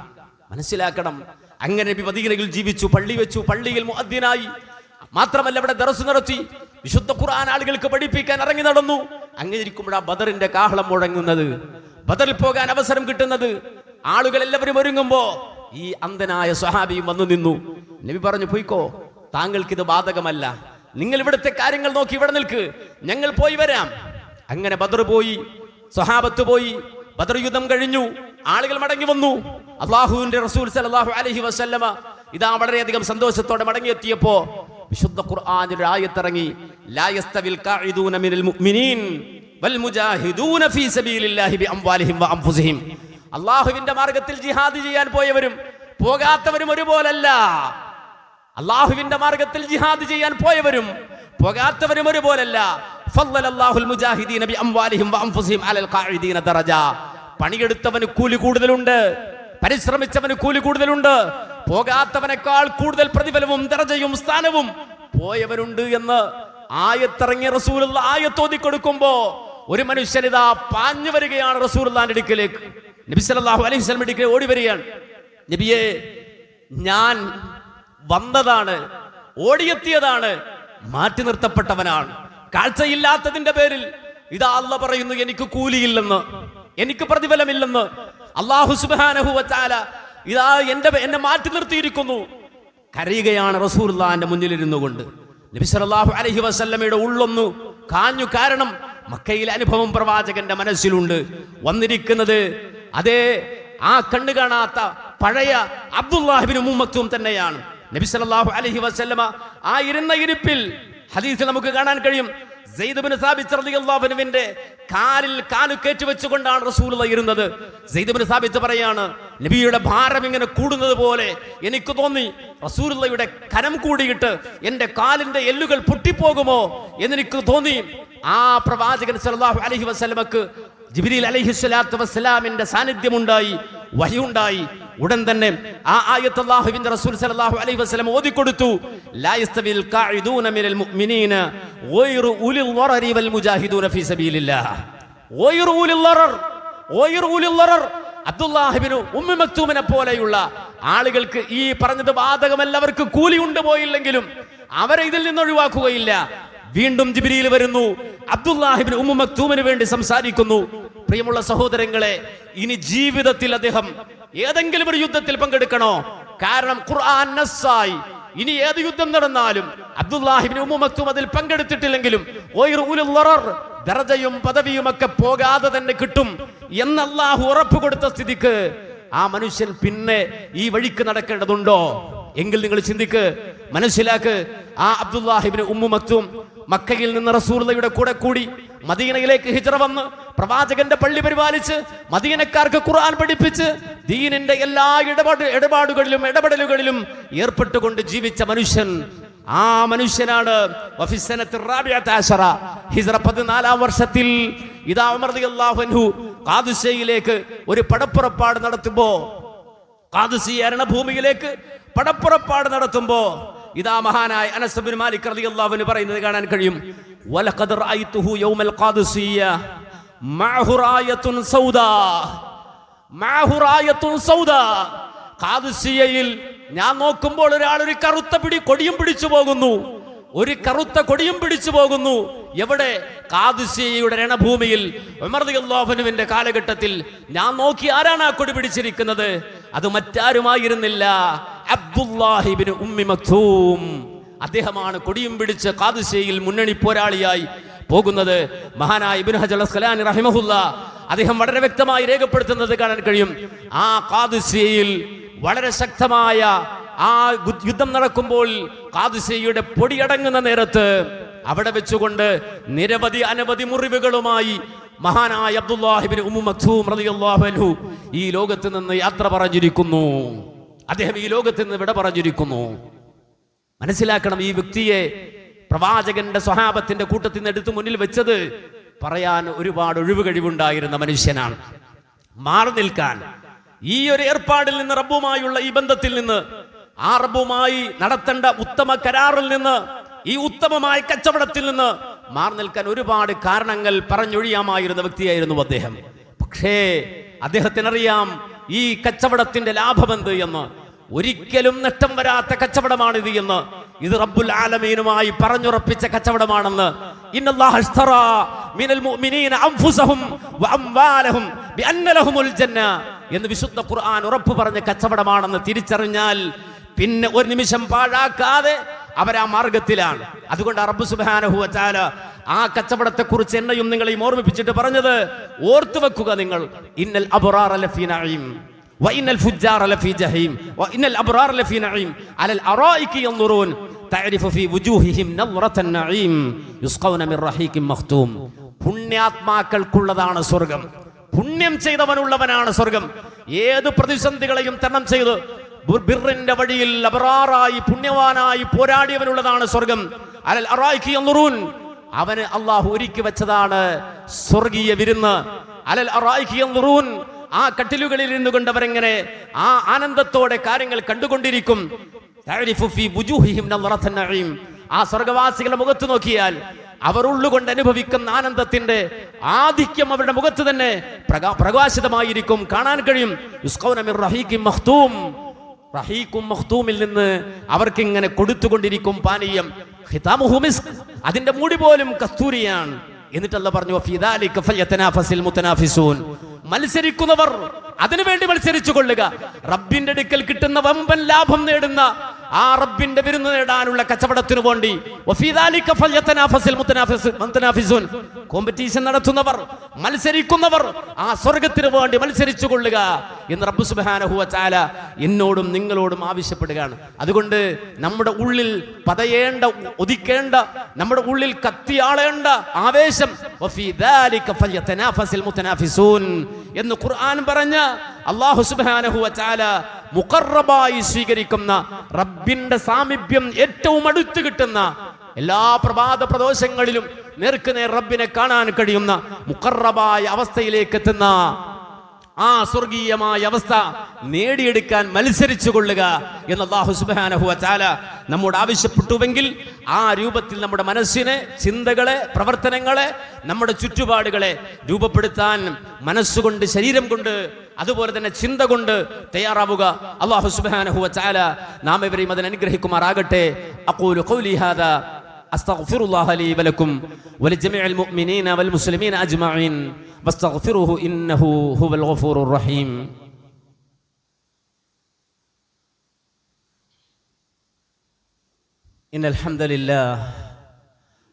മനസ്സിലാക്കണം. അങ്ങനെ നബി മദീനയിൽ ജീവിച്ചു, പള്ളി വെച്ചു, പള്ളിയിൽ മുഅദ്ദിനായി. മാത്രമല്ല അവിടെ ദർസ് നടത്തി, വിശുദ്ധ ഖുർആൻ ആളുകൾക്ക് പഠിപ്പിക്കാൻ ഇറങ്ങി നടന്നു. അങ്ങനെ ഇരിക്കുമ്പോഴാണ് ബദറിന്റെ കാഹളം മുഴങ്ങുന്നത്, ബദറിൽ പോകാൻ അവസരം കിട്ടുന്നത്. ആളുകൾ എല്ലാവരും ഒരുങ്ങുമ്പോ ഈ അന്ധനായ സ്വഹാബിയും വന്നു നിന്നു. നബി പറഞ്ഞു, പോയിക്കോ, താങ്കൾക്കിത് ബാധകമല്ല, നിങ്ങൾ ഇവിടുത്തെ കാര്യങ്ങൾ നോക്കി ഇവിടെ നിൽക്ക്, ഞങ്ങൾ പോയി വരാം. അങ്ങനെ ബദർ പോയി, സ്വഹാബത്ത് പോയി. ബദർ യുദ്ധം കഴിഞ്ഞു, ആളുകൾ മടങ്ങി വന്നു. അല്ലാഹുവിന്റെ റസൂൽ സല്ലല്ലാഹു അലൈഹി വസല്ലമ ഇതാ വളരെയധികം സന്തോഷത്തോടെ മടങ്ങിയെത്തിയപ്പോ വിശുദ്ധ ഖുർആനിൽ ആയത്ത് ഇറങ്ങി, ലാ യസ്തവിൽ ഖാഇദൂന മിനൽ മുഅ്മിനീൻ വൽ മുജാഹിദൂന ഫീ സബീലില്ലാഹി ബിഅംവാലിഹിം വഅൻഫുസിഹിം. അല്ലാഹുവിന്റെ മാർഗ്ഗത്തിൽ ജിഹാദ് ചെയ്യാൻ പോയവരും പോകാത്തവരും ഒരുപോലല്ല. അല്ലാഹുവിന്റെ മാർഗ്ഗത്തിൽ ജിഹാദ് ചെയ്യാൻ പോയവരും പോകാത്തവരും ഒരുപോലല്ല. ഫളലല്ലാഹുൽ മുജാഹിദീന ബിഅംവാലിഹിം വഅൻഫുസിഹിം അലൽ ഖാഇദീന ദറജ. പണിയെടുത്തവന് കൂലി കൂടുതലുണ്ട്, പരിശ്രമിച്ചവന് കൂലി കൂടുതലുണ്ട്. പോകാത്തവനേക്കാൾ കൂടുതൽ പ്രതിഫലവും ദറജയും സ്ഥാനവും പോയവരുണ്ട് എന്ന് ആയത്തിറങ്ങിയ റസൂലുള്ള ആയത്തോതി കൊടുക്കുമ്പോ ഒരു മനുഷ്യൻ ഇതാ പാഞ്ഞു വരികയാണ് റസൂലുള്ളാഹിന്റെ അടുക്കലേക്ക്. നബി സല്ലല്ലാഹു അലൈഹി വസല്ലം അടുക്കൽ ഓടി വരികയാണ്. നബിയെ, ഞാൻ വന്നതാണ്, ഓടിയെത്തിയതാണ്, മാറ്റി നിർത്തപ്പെട്ടവനാണ്. കാഴ്ചയില്ലാത്തതിന്റെ പേരിൽ ഇതാ അല്ലാഹു പറയുന്നു, എനിക്ക് കൂലിയില്ലെന്ന്, എനിക്ക് പ്രതിഫലമില്ലെന്ന്. അല്ലാഹു സുബ്ഹാനഹു വ തആല ഇതാ എന്നെ മാറ്റി നിർത്തിയിരിക്കുന്നു. കരയുകയാണ് റസൂലുള്ളാഹിന്റെ മുന്നിലിരുന്നു കൊണ്ട്. നബി സല്ലല്ലാഹു അലൈഹി വസല്ലമയുടെ ഉള്ളൊന്നു കാഞ്ഞു. കാരണം മക്കയിലെ അനുഭവം പ്രവാചകന്റെ മനസ്സിലുണ്ട്. വന്നിരിക്കുന്നത് അതേ ആ കണ്ണു കാണാത്ത പഴയ അബ്ദുല്ലാഹി ഇബ്നു ഉമ്മി മക്തൂം തന്നെയാണ്. നബി സല്ലല്ലാഹു അലൈഹി വസല്ലമ ആ ഇരുന്ന ഇരിപ്പിൽ ഹദീസിൽ നമുക്ക് കാണാൻ കഴിയും, സെയ്ദ് ഇബ്നു സാബിത്ത് റളിയല്ലാഹു അൻഹുവിന്റെ കാലിൽ കാലു കയറ്റി വെച്ചുകൊണ്ടാണ് റസൂലുള്ളാഹി ഇരുന്നത്. സെയ്ദ് ഇബ്നു സാബിത്ത് പറയാണ്, നബിയുടെ ഭാരം ഇങ്ങനെ കൂടുന്നത് പോലെ എനിക്ക് തോന്നി. റസൂലുള്ളാഹിയുടെ കനം കൂടിയിട്ട് എന്റെ കാലിന്റെ എല്ലുകൾ പൊട്ടിപ്പോകുമോ എന്നെനിക്ക് തോന്നി. ആ പ്രവാചകൻ സല്ലല്ലാഹു അലൈഹി വസല്ലമക്ക് ജിബ്രീൽ അലൈഹിസ്സലാത്തു വസ്സലാമിന്റെ സാന്നിധ്യമുണ്ടായി, വഹയുണ്ടായി. ഉടൻ തന്നെ ആ ആയത്ത് അല്ലാഹുവിന്റെ റസൂൽ സല്ലല്ലാഹു അലൈഹി വസല്ലം ഓതിക്കൊടുത്തു. ലാ യസ്തവിൽ ഖാഇദൂന മിനൽ മുഅ്മിനീന ഗൈറു ഉലിൽ ളറരി വൽ മുജാഹിദൂന ഫീ സബീലില്ലാഹ്. ഗൈറു ഉലിൽ ളറർ. അബ്ദുല്ലാഹി ഇബ്നു ഉമ്മി മക്തൂമിനെ പോലെയുള്ള ആളുകൾക്ക് ഈ പറഞ്ഞത് ബാധകമല്ല. അവർക്ക് കൂലി കൊണ്ടുപോയില്ലെങ്കിലും അവരെ ഇതിൽ നിന്ന് ഒഴിവാക്കുകയില്ല. വീണ്ടും ജിബ്രീൽ വരുന്നു, അബ്ദുല്ലാഹി ഇബ്നു ഉമ്മി മക്തൂമിന് വേണ്ടി സംസാരിക്കുന്നു. പ്രിയമുള്ള സഹോദരങ്ങളെ, ഇനി ജീവിതത്തിൽ അദ്ദേഹം ഏതെങ്കിലും ഒരു യുദ്ധത്തിൽ പങ്കെടുക്കണോ? കാരണം ഖുർആൻ നസ്സായി ഇനി ഏത് യുദ്ധം നടന്നാലും അബ്ദുല്ലാഹിബ്നു ഉമ്മു മക്തൂം അതിൽ പങ്കെടുത്തിട്ടില്ലെങ്കിലും ദറജയും പദവിയും ഒക്കെ പോകാതെ തന്നെ കിട്ടും എന്ന് അല്ലാഹു ഉറപ്പ് കൊടുത്ത സ്ഥിതിക്ക് ആ മനുഷ്യൻ പിന്നെ ഈ വഴിക്ക് നടക്കേണ്ടതുണ്ടോ? എങ്കിൽ നിങ്ങൾ ചിന്തിക്ക്, മനസ്സിലാക്ക്. ആ അബ്ദുല്ലാഹിബ്നു ഉമ്മു മക്തൂം മക്കയിൽ നിന്ന് റസൂലുള്ളാഹിയുടെ കൂടെ കൂടി മദീനയിലേക്ക് ഹിജ്റ വന്ന് പ്രവാചകന്റെ പള്ളി പരിപാലിച്ച് മദീനക്കാർക്ക് ഖുർആൻ പഠിപ്പിച്ച് ദീനിന്റെ എല്ലാ ഇടപെടലുകളിലും ഏർപ്പെട്ടുകൊണ്ട് ജീവിച്ച മനുഷ്യൻ. ആ മനുഷ്യനാണ് ഹിജ്റ 14 വർഷത്തിൽ ഇദാ ഉമർ റളിയല്ലാഹു അൻഹു ഖാദിസിയയിലേക്ക് ഒരു പടപ്പുറപ്പാട് നടത്തുമ്പോ, ഖാദിസിയ ഭൂമിയിലേക്ക് പടപ്പുറപ്പാട് നടത്തുമ്പോ ഇതാ മഹാനായ അനസ് ഇബ്നു മാലിക് റളിയല്ലാഹു അൻഹു പറയുന്നത് കാണാൻ കഴിയും. വലഖദ് റഅയ്തുഹു യൗമൽ ഖാദിസിയ മഅഹു റായത്തുൻ സൗദാ, മഅഹു റായത്തുൻ സൗദാ. ഖാദിസിയയിൽ ഞാൻ നോക്കുമ്പോൾ ഒരാൾ ഒരു കറുത്ത കൊടിയും പിടിച്ചു പോകുന്നു, ഒരു കറുത്ത കൊടിയും പിടിച്ചു പോകുന്നു. എവിടെ? ഖാദിസിയയുടെ രണഭൂമിയിൽ ഉമർ റളിയല്ലാഹു അൻഹുവിന്റെ കാലഘട്ടത്തിൽ. ഞാൻ നോക്കി, ആരാണ് ആ കൊടി പിടിച്ചിരിക്കുന്നത്? അത് മറ്റാരുമായിരുന്നില്ല, അബ്ദുല്ലാഹിബ്നു ഉമ്മി മക്തൂം. അദ്ദേഹമാണ് കൊടിയും പിടിച്ച് ഖാദിസിയയിൽ മുന്നണി പോരാളിയായി പോകുന്നത്. മഹാനായ ഇബ്നു ഹജർ അസ്ഖലാനി റഹിമഹുല്ലാ അദ്ദേഹം വളരെ വ്യക്തമായി രേഖപ്പെടുത്തുന്നത് കാണാൻ കഴിയും. ആ ഖാദിസിയയിൽ വളരെ ശക്തമായ ആ യുദ്ധം നടക്കുമ്പോൾ ഖാദിസിയയുടെ പൊടിയടങ്ങുന്ന നേരത്ത് അവിടെ വെച്ചുകൊണ്ട് അനവധി മുറിവുകളുമായി മഹാനായ അബ്ദുല്ലാഹിബ്നു ഉമ്മു മക്തൂം റളിയല്ലാഹു അൻഹു ഈ ലോകത്ത് നിന്ന് യാത്ര പറഞ്ഞിരിക്കുന്നു. അദ്ദേഹം ഈ ലോകത്ത് നിന്ന് വിട പറഞ്ഞിരിക്കുന്നു. മനസ്സിലാക്കണം, ഈ വ്യക്തിയെ പ്രവാചകന്റെ സ്വഹാബത്തിന്റെ കൂട്ടത്തിൽ നിന്ന് എടുത്ത് മുന്നിൽ വെച്ചത് പറയാൻ ഒരുപാട് ഒഴിവുകഴിവുണ്ടായിരുന്ന മനുഷ്യനാണ്. മാറി നിൽക്കാൻ, ഈ ഒരു ഏർപ്പാടിൽ നിന്ന്, റബ്ബുമായുള്ള ഈ ബന്ധത്തിൽ നിന്ന്, ആ റബ്ബുമായി നടത്തേണ്ട ഉത്തമ കരാറിൽ നിന്ന്, ഈ ഉത്തമമായ കച്ചവടത്തിൽ നിന്ന് മാറി നിൽക്കാൻ ഒരുപാട് കാരണങ്ങൾ പറഞ്ഞൊഴിയാമായിരുന്ന വ്യക്തിയായിരുന്നു അദ്ദേഹം. പക്ഷേ അദ്ദേഹത്തിനറിയാം ഈ കച്ചവടത്തിന്റെ ലാഭമെന്ത് എന്ന്. ഒരിക്കലും നഷ്ടം വരാത്ത കച്ചവടമാണിത് എന്ന്, ഇത് റബ്ബുൽ ആലമീനുമായി പറഞ്ഞുറപ്പിച്ച കച്ചവടമാണെന്ന്. ഇന്നല്ലാഹ ഇശ്തറാ മിനൽ മുഅ്മിനീന അൻഫുസഹും വഅംവാലഹും ബിഅന്ന ലഹുമുൽ ജന്ന എന്ന് വിശുദ്ധ ഖുർആൻ ഉറപ്പ് പറഞ്ഞ കച്ചവടമാണെന്ന് തിരിച്ചറിഞ്ഞാൽ പിന്നെ ഒരു നിമിഷം പാഴാക്കാതെ അവരാ മാർഗത്തിലാണ്. അതുകൊണ്ട് റബ്ബ് സുബ്ഹാനഹു വ തആല ആ കച്ചവടത്തെ കുറിച്ച് എന്നെയും നിങ്ങളെയും ഓർമ്മിപ്പിച്ചിട്ട് പറഞ്ഞത് ഓർത്തു വെക്കുക നിങ്ങൾ. ഇന്നൽ അബ്റാറ ലഫീ നഈം വഇന്നൽ ഫുജ്ജാറ ലഫീ ജഹീം വഇന്നൽ അബ്റാറ ലഫീ നഈം അലൽ അറായികി യൻദുറൂൻ തഅരിഫു ഫീ വുജൂഹിഹിം നളറത്തൻ നഈം യുസ്ഖൗന മിൻ റഹീഖിൻ മഖ്തൂം. പുണ്യാത്മാക്കൾക്കുള്ളതാണ് സ്വർഗം. പുണ്യം ചെയ്തവനുള്ളവനാണ് സ്വർഗം. ഏത് പ്രതിസന്ധികളെയും തരണം ചെയ്ത് ബിർറിന്റെ വഴിയിൽ അബ്റാറായി പുണ്യവാനായി പോരാടിയവനുള്ളതാണ് സ്വർഗം. അലൽ അറായികി യൻദുറൂൻ, അവന് അല്ലാഹു ഒരുക്കി വെച്ചതാണ് സ്വർഗീയ വിരുന്ന്. അലൽ അറായികി യൻദുറൂൻ, ആ കട്ടിലുകളിൽ ഇരുന്നുകൊണ്ട് അവരെങ്ങനെ ആ ആനന്ദത്തോടെ കാര്യങ്ങൾ കണ്ടുകൊണ്ടിരിക്കും. തഅരിഫു ഫീ വുജൂഹിഹിം നളറത്തൻ നഈം, ആ സ്വർഗവാസികളുടെ മുഖത്ത് നോക്കിയാൽ അവർ ഉള്ളുകൊണ്ട് അനുഭവിക്കുന്ന ആനന്ദത്തിന്റെ ആധിക്യം അവരുടെ മുഖത്ത് തന്നെ പ്രകാശിതമായിരിക്കും, കാണാൻ കഴിയും. യുസ്ഖൗന മിൻ റഹീഖിൻ മഖ്തൂം, റഹീഖും മഖ്തൂമിൽ നിന്ന് അവർക്ക് ഇങ്ങനെ കൊടുത്തുകൊണ്ടിരിക്കും പാനീയം. ഖിതാമുഹു മിസ്ക്, അതിന്റെ മൂടി പോലും കസ്തൂരിയാണ്. എന്നിട്ട് അല്ലാഹു പറഞ്ഞു ഫീ ദാലിക ഫൽയതനാഫസിൽ മുതനാഫിസൂൻ, മത്സരിക്കുന്നവർ അതിനുവേണ്ടി മത്സരിച്ചു കൊള്ളുക. റബ്ബിന്റെ അടുക്കൽ കിട്ടുന്ന വമ്പൻ ലാഭം നേടുന്ന ആ റബ്ബിന്റെ വിരുന്ന് നേടാനുള്ള കച്ചവടത്തിനു വേണ്ടി കോമ്പറ്റീഷൻ നടത്തുന്നവർ, മത്സരിക്കുന്നവർ ആ സ്വർഗത്തിന് വേണ്ടി മത്സരിച്ചു കൊള്ളുക എന്ന് റബ്ബ് സുബ്ഹാനഹു വ തആല എന്നോടും നിങ്ങളോടും ആവശ്യപ്പെടുകയാണ്. അതുകൊണ്ട് നമ്മുടെ ഉള്ളിൽ പതയേണ്ട, ഉദിക്കേണ്ട, നമ്മുടെ ഉള്ളിൽ കത്തിയാളേണ്ട ആവേശം എന്ന് ഖുർആൻ പറഞ്ഞ അല്ലാഹു സുബ്ഹാനഹു വ തആല മുഖറബായി സ്വീകരിക്കുന്ന റബ്ബിന്റെ സാമീപ്യം ഏറ്റവും അടുത്ത് കിട്ടുന്ന, എല്ലാ പ്രഭാത പ്രദോഷങ്ങളിലും നേർക്കുനേർ റബ്ബിനെ കാണാൻ കഴിയുന്ന മുഖറബായ അവസ്ഥയിലേക്ക് എത്തുന്ന ആ സ്വർഗീയമായ അവസ്ഥ നേടിയെടുക്കാൻ മത്സരിച്ചു കൊള്ളുക എന്ന് അല്ലാഹു സുബ്ഹാനഹു വ തആല നമ്മോട് ആവശ്യപ്പെട്ടുവെങ്കിൽ ആ രൂപത്തിൽ നമ്മുടെ മനസ്സിനെ, ചിന്തകളെ, പ്രവർത്തനങ്ങളെ, നമ്മുടെ ചുറ്റുപാടുകളെ രൂപപ്പെടുത്താൻ മനസ്സുകൊണ്ട്, ശരീരം കൊണ്ട്, അതുപോലെ തന്നെ ചിന്ത കൊണ്ട് തയ്യാറാവുക. അല്ലാഹു സുബ്ഹാനഹു വ തആല നാം ഇവരെയും അതിനെ അനുഗ്രഹിക്കുമാറാകട്ടെ. അഖൂലു ഖൗലി ഹാദാ അസ്തഗ്ഫിറുല്ലാഹ ലീ വലക്കും വലിജമീഇൽ മുഅ്മിനീന വൽ മുസ്ലിമീന അജ്മഈൻ വസ്തഗ്ഫിറുഹു ഇന്നഹു ഹുവൽ ഗഫൂറുർ റഹീം. إن الحمد لله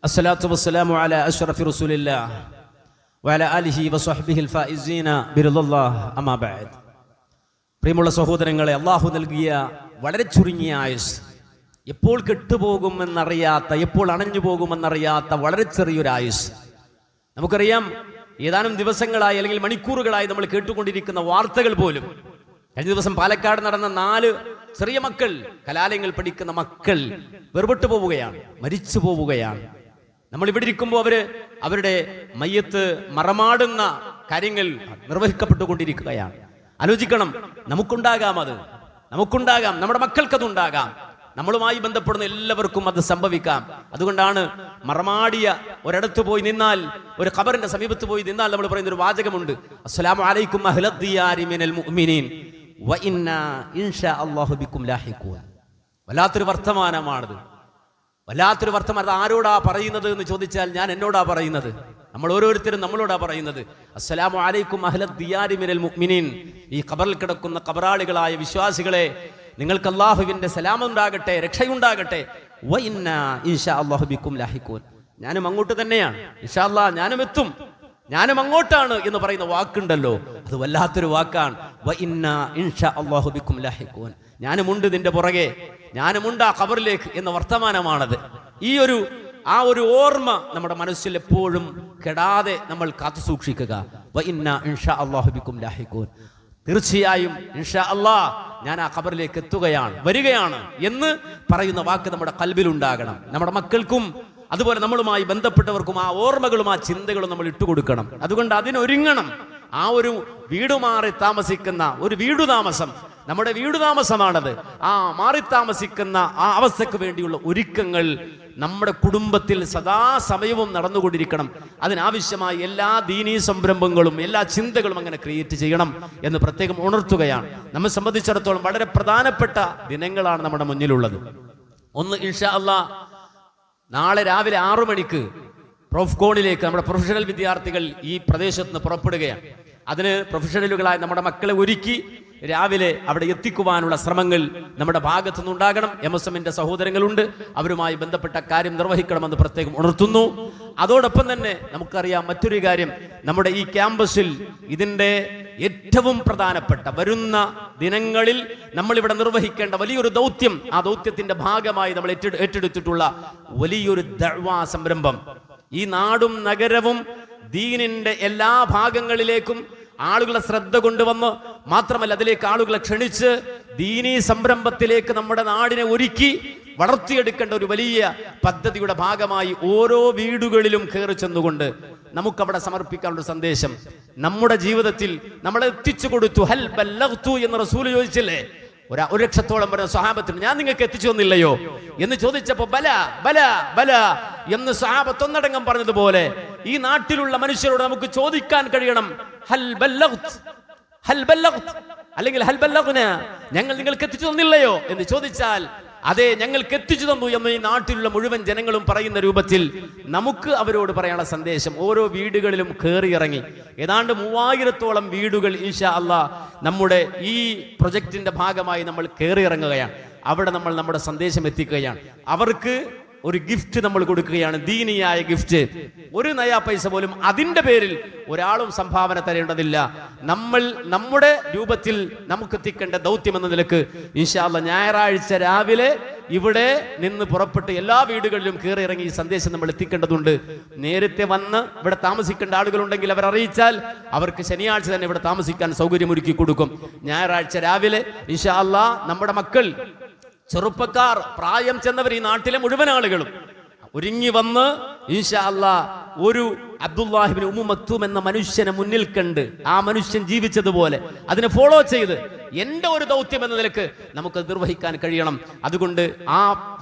الصلاة والسلام على أشرف رسول الله وعلى آله وصحبه الفائزين برضا الله أما بعد. പ്രിയമുള്ള സഹോദരങ്ങളെ, അള്ളാഹു നൽകിയ വളരെ ചുരുങ്ങിയ ആയുസ്, എപ്പോൾ കെട്ടുപോകുമെന്നറിയാത്ത, എപ്പോൾ അണഞ്ഞു പോകുമെന്നറിയാത്ത വളരെ ചെറിയൊരു ആയുസ്. നമുക്കറിയാം, ഏതാനും ദിവസങ്ങളായി അല്ലെങ്കിൽ മണിക്കൂറുകളായി നമ്മൾ കേട്ടുകൊണ്ടിരിക്കുന്ന വാർത്തകൾ പോലും. കഴിഞ്ഞ ദിവസം പാലക്കാട് നടന്ന 4 ചെറിയ മക്കൾ, കലാലയങ്ങൾ പഠിക്കുന്ന മക്കൾ വേർപെട്ടു പോവുകയാണ്, മരിച്ചു പോവുകയാണ്. നമ്മൾ ഇവിടെ ഇരിക്കുമ്പോൾ അവരുടെ മയ്യത്ത് മറമാടുന്ന കാര്യങ്ങൾ നിർവഹിക്കപ്പെട്ടുകൊണ്ടിരിക്കുകയാണ്. ആലോചിക്കണം, നമുക്കുണ്ടാകാം, നമ്മുടെ മക്കൾക്കതുണ്ടാകാം, നമ്മളുമായി ബന്ധപ്പെടുന്ന എല്ലാവർക്കും അത് സംഭവിക്കാം. അതുകൊണ്ടാണ് മറമാടിയ ഒരിടത്ത് പോയി നിന്നാൽ, ഒരു ഖബറിന്റെ സമീപത്ത് പോയി നിന്നാൽ നമ്മൾ പറയുന്ന ഒരു വാചകമുണ്ട്, അസ്സലാമു അലൈക്കും അഹ്ലദ് ദിയാരി മിനൽ മുഅ്മിനീൻ വ ഇന്നാ ഇൻഷാ അല്ലാഹു ബിക്കും ലാഹിഖൂൻ. വല്ലാത്തൊരു വർത്തമാനമാണത്, വല്ലാത്തൊരു വർത്തമാനം. ആരോടാ പറയുന്നത് എന്ന് ചോദിച്ചാൽ ഞാൻ എന്നോടാ പറയുന്നത്, നമ്മൾ ഓരോരുത്തരും നമ്മളോടാ പറയുന്നത്. അസ്സലാമു അലൈക്കും അഹ്ലദ് ദിയാരി മിനൽ മുഅ്മിനീൻ, ഈ ഖബറിൽ കിടക്കുന്ന ഖബറാളികളായ വിശ്വാസികളെ, നിങ്ങൾക്ക് അല്ലാഹുവിന്റെ സലാമുണ്ടാകട്ടെ, രക്ഷയുണ്ടാകട്ടെ. വ ഇന്നാ ഇൻഷാ അല്ലാഹു ബിക്കും ലാഹിഖൂൻ, ഞാനും അങ്ങോട്ട് തന്നെയാണ്, ഇൻഷാ അല്ലാഹ് ഞാനും എത്തും, ഞാനും അങ്ങോട്ടാണ് എന്ന് പറയുന്ന വാക്കുണ്ടല്ലോ, അത് വല്ലാത്തൊരു വാക്കാണ്. വ ഇന്നാ ഇൻഷാ അല്ലാഹു ബിക്കും ലാഹിഖൂൻ, ഞാനുമുണ്ട് നിന്റെ പുറകെ, ഞാനുമുണ്ട് ആ ഖബറിലേക്ക് എന്ന വർത്തമാനമാണത്. ആ ഒരു ഓർമ്മ നമ്മുടെ മനസ്സിൽ എപ്പോഴും കെടാതെ നമ്മൾ കാത്തു സൂക്ഷിക്കുക. വ ഇന്നാ ഇൻഷാ അല്ലാഹു ബിക്കും ലാഹിഖൂൻ, തീർച്ചയായും ഇൻഷാ അല്ലാഹ് ഞാൻ ആ ഖബറിലേക്ക് എത്തുകയാണ്, വരികയാണ് എന്ന് പറയുന്ന വാക്ക് നമ്മുടെ കൽബിലുണ്ടാകണം. നമ്മുടെ മക്കൾക്കും അതുപോലെ നമ്മളുമായി ബന്ധപ്പെട്ടവർക്കും ആ ഓർമ്മകളും ആ ചിന്തകളും നമ്മൾ ഇട്ടുകൊടുക്കണം. അതുകൊണ്ട് അതിനൊരുങ്ങണം. ആ ഒരു വീട് മാറി താമസിക്കുന്ന ഒരു വീടുതാമസം, നമ്മുടെ വീടുതാമസമാണത്. ആ മാറി താമസിക്കുന്ന ആ അവസ്ഥയ്ക്ക് വേണ്ടിയുള്ള ഒരുക്കങ്ങൾ നമ്മുടെ കുടുംബത്തിൽ സദാസമയവും നടന്നുകൊണ്ടിരിക്കണം. അതിനാവശ്യമായ എല്ലാ ദീനീ സംരംഭങ്ങളും എല്ലാ ചിന്തകളും അങ്ങനെ ക്രിയേറ്റ് ചെയ്യണം എന്ന് പ്രത്യേകം ഉണർത്തുകയാണ്. നമ്മെ സംബന്ധിച്ചിടത്തോളം വളരെ പ്രധാനപ്പെട്ട ദിനങ്ങളാണ് നമ്മുടെ മുന്നിലുള്ളത്. ഒന്ന്, ഇൻഷാ അല്ലാഹ് നാളെ രാവിലെ 6 മണിക്ക് പ്രോഫ്കോണിലേക്ക് നമ്മുടെ പ്രൊഫഷണൽ വിദ്യാർത്ഥികൾ ഈ പ്രദേശത്ത് നിന്ന് പുറപ്പെടുകയാണ്. അതിന് പ്രൊഫഷണലുകളായ നമ്മുടെ മക്കളെ ഒരുക്കി രാവിലെ അവിടെ എത്തിക്കുവാനുള്ള ശ്രമങ്ങൾ നമ്മുടെ ഭാഗത്തു നിന്നുണ്ടാകണം. MSMന്റെ സഹോദരങ്ങളുണ്ട്, അവരുമായി ബന്ധപ്പെട്ട കാര്യം നിർവഹിക്കണമെന്ന് പ്രത്യേകം ഉണർത്തുന്നു. അതോടൊപ്പം തന്നെ നമുക്കറിയാം മറ്റൊരു കാര്യം, നമ്മുടെ ഈ ക്യാമ്പസിൽ ഇതിൻ്റെ ഏറ്റവും പ്രധാനപ്പെട്ട വരുന്ന ദിനങ്ങളിൽ നമ്മളിവിടെ നിർവഹിക്കേണ്ട വലിയൊരു ദൗത്യം, ആ ദൗത്യത്തിന്റെ ഭാഗമായി നമ്മൾ ഏറ്റെടുത്തിട്ടുള്ള വലിയൊരു ദഅ്വാ സംരംഭം, ഈ നാടും നഗരവും ദീനിന്റെ എല്ലാ ഭാഗങ്ങളിലേക്കും ആളുകളെ ശ്രദ്ധ കൊണ്ടുവന്ന്, മാത്രമല്ല അതിലേക്ക് ആളുകളെ ക്ഷണിച്ച് ദീനീ സംരംഭത്തിലേക്ക് നമ്മുടെ നാടിനെ ഒരുക്കി വളർത്തിയെടുക്കേണ്ട ഒരു വലിയ പദ്ധതിയുടെ ഭാഗമായി ഓരോ വീടുകളിലും കയറി ചെന്നുകൊണ്ട് നമുക്കവിടെ സമർപ്പിക്കാനുള്ള സന്ദേശം നമ്മുടെ ജീവിതത്തിൽ നമ്മൾ എത്തിച്ചു കൊടുത്തു. ഹൽ ബല്ലഗ്തു എന്ന് റസൂൽ ചോദിച്ചില്ലേ, 1 ലക്ഷത്തോളം വരുന്ന സ്വഹാബത്തിന്, ഞാൻ നിങ്ങൾക്ക് എത്തിച്ചു തന്നില്ലയോ എന്ന് ചോദിച്ചപ്പോ ബല ബല ബല എന്ന് സ്വഹാബത്ത് ഒന്നടങ്കം പറഞ്ഞതുപോലെ ഈ നാട്ടിലുള്ള മനുഷ്യരോട് നമുക്ക് ചോദിക്കാൻ കഴിയണം, ഹൽ ബല്ലഗ്ത്, ഹൽ ബല്ലഗ്ത്, അല്ലെങ്കിൽ ഹൽ ബല്ലഗ്ന, ഞങ്ങൾ നിങ്ങൾക്ക് എത്തിച്ചു തന്നില്ലയോ എന്ന് ചോദിച്ചാൽ അതെ, ഞങ്ങൾക്ക് എത്തിച്ചു തന്നു എന്ന് ഈ നാട്ടിലുള്ള മുഴുവൻ ജനങ്ങളും പറയുന്ന രൂപത്തിൽ നമുക്ക് അവരോട് പറയാനുള്ള സന്ദേശം ഓരോ വീടുകളിലും കയറിയിറങ്ങി ഏതാണ്ട് 3000-ഓളം വീടുകൾ ഇൻഷാ അല്ലാഹ് നമ്മുടെ ഈ പ്രൊജക്ടിന്റെ ഭാഗമായി നമ്മൾ കയറിയിറങ്ങുകയാണ്. അവിടെ നമ്മൾ നമ്മുടെ സന്ദേശം എത്തിക്കുകയാണ്. അവർക്ക് ഒരു ഗിഫ്റ്റ് നമ്മൾ കൊടുക്കുകയാണ്, ദീനിയായ ഗിഫ്റ്റ്. 1 നയാ പൈസ പോലും അതിന്റെ പേരിൽ ഒരാളും സംഭാവന തരേണ്ടതില്ല. നമ്മൾ നമ്മുടെ രൂപത്തിൽ നമുക്ക് എത്തിക്കേണ്ട ദൗത്യം എന്ന നിലക്ക് ഇൻഷാ അല്ലാഹ് ഞായറാഴ്ച രാവിലെ ഇവിടെ നിന്ന് പുറപ്പെട്ട് എല്ലാ വീടുകളിലും കയറി ഇറങ്ങി ഈ സന്ദേശം നമ്മൾ എത്തിക്കേണ്ടതുണ്ട്. നേരത്തെ വന്ന് ഇവിടെ താമസിക്കേണ്ട ആളുകളുണ്ടെങ്കിൽ അവർ അറിയിച്ചാൽ അവർക്ക് ശനിയാഴ്ച തന്നെ ഇവിടെ താമസിക്കാൻ സൗകര്യമൊരുക്കി കൊടുക്കും. ഞായറാഴ്ച രാവിലെ ഇൻഷാ അല്ലാഹ് നമ്മുടെ മക്കൾ, ചെറുപ്പക്കാർ, പ്രായം ചെന്നവർ, ഈ നാട്ടിലെ മുഴുവൻ ആളുകളും ഒരുങ്ങി വന്ന് ഇൻഷാ അല്ലാഹ് ഒരു അബ്ദുല്ലാഹി ഇബ്നു ഉമ്മു മക്തൂം എന്ന മനുഷ്യനെ മുന്നിൽ കണ്ട് ആ മനുഷ്യൻ ജീവിച്ചതുപോലെ അതിനെ ഫോളോ ചെയ്ത് എൻ്റെ ഒരു ദൗത്യം എന്ന നിലക്ക് നമുക്ക് നിർവഹിക്കാൻ കഴിയണം. അതുകൊണ്ട് ആ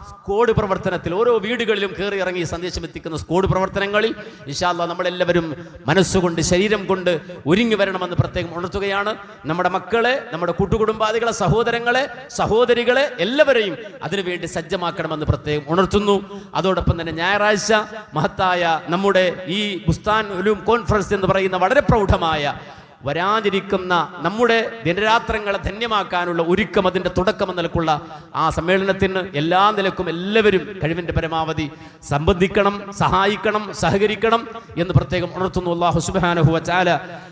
സ്ക്വാഡ് പ്രവർത്തനത്തിൽ ഓരോ വീടുകളിലും കയറി ഇറങ്ങി സന്ദേശം എത്തിക്കുന്ന സ്ക്വാഡ് പ്രവർത്തനങ്ങളിൽ ഇൻഷാ അല്ലാഹ് നമ്മളെല്ലാവരും മനസ്സുകൊണ്ട് ശരീരം കൊണ്ട് ഒരുങ്ങി വരണമെന്ന് പ്രത്യേകം ഉണർത്തുകയാണ്. നമ്മുടെ മക്കളെ, നമ്മുടെ കൂട്ടുകുടുംബാദികളെ, സഹോദരങ്ങളെ, സഹോദരികളെ എല്ലാവരെയും അതിനുവേണ്ടി സജ്ജമാക്കണമെന്ന് പ്രത്യേകം ഉണർത്തുന്നു. അതോടൊപ്പം തന്നെ ഞായറാഴ്ച മഹത്തായ നമ്മുടെ ഈ ബുസ്താൻ ഉലൂം കോൺഫറൻസ് എന്ന് പറയുന്ന വളരെ പ്രൗഢമായ വരാനിരിക്കുന്ന നമ്മുടെ ദിനരാത്രങ്ങളെ ധന്യമാക്കാനുള്ള ഒരുക്കം, അതിൻ്റെ തുടക്കം എന്ന നിലക്കുള്ള ആ സമ്മേളനത്തിന് എല്ലാ നിലക്കും എല്ലാവരും കഴിവിൻ്റെ പരമാവധി സംബന്ധിക്കണം, സഹായിക്കണം, സഹകരിക്കണം എന്ന് പ്രത്യേകം ഉണർത്തുന്നു. അല്ലാഹു സുബ്ഹാനഹു വ തആല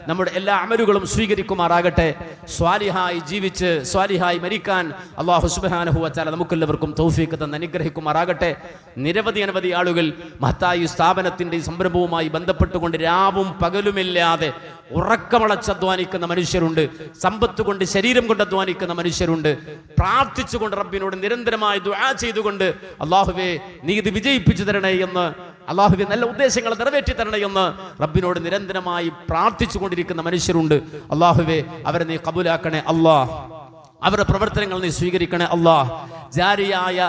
നമ്മുടെ എല്ലാ അമലുകളും സ്വീകരിക്കുമാറാകട്ടെ. സ്വാലിഹായി ജീവിച്ച് സ്വാലിഹായി മരിക്കാൻ അല്ലാഹു സുബ്ഹാനഹു വ തആല നമുക്കെല്ലാവർക്കും തൗഫീഖ് തന്ന് അനുഗ്രഹിക്കുമാറാകട്ടെ. നിരവധി അനവധി ആളുകൾ മഹത്തായ സ്ഥാപനത്തിൻ്റെ സംരംഭവുമായി ബന്ധപ്പെട്ടുകൊണ്ട് രാവും പകലുമില്ലാതെ ഉറക്കമളച്ചധ്വാനിക്കുന്ന മനുഷ്യരുണ്ട്, സമ്പത്ത് കൊണ്ട് ശരീരം കൊണ്ട് അധ്വാനിക്കുന്ന മനുഷ്യരുണ്ട്. പ്രാർത്ഥിച്ചുകൊണ്ട് റബ്ബിനോട് നിരന്തരമായി ദുആ ചെയ്തുകൊണ്ട് അല്ലാഹുവേ നീ ഇത് വിജയിപ്പിച്ചു തരണേ എന്ന്, അല്ലാഹുവേ നല്ല ഉദ്ദേശങ്ങൾ നിറവേറ്റി തരണേ എന്ന് റബ്ബിനോട് നിരന്തരമായി പ്രാർത്ഥിച്ചു കൊണ്ടിരിക്കുന്ന മനുഷ്യരുണ്ട്. അല്ലാഹുവേ അവരെ നീ കബൂലാക്കണേ അല്ലാഹ്, അവരുടെ പ്രവർത്തനങ്ങൾ നീ സ്വീകരിക്കണേ അല്ലാഹ്. ജാരിയായ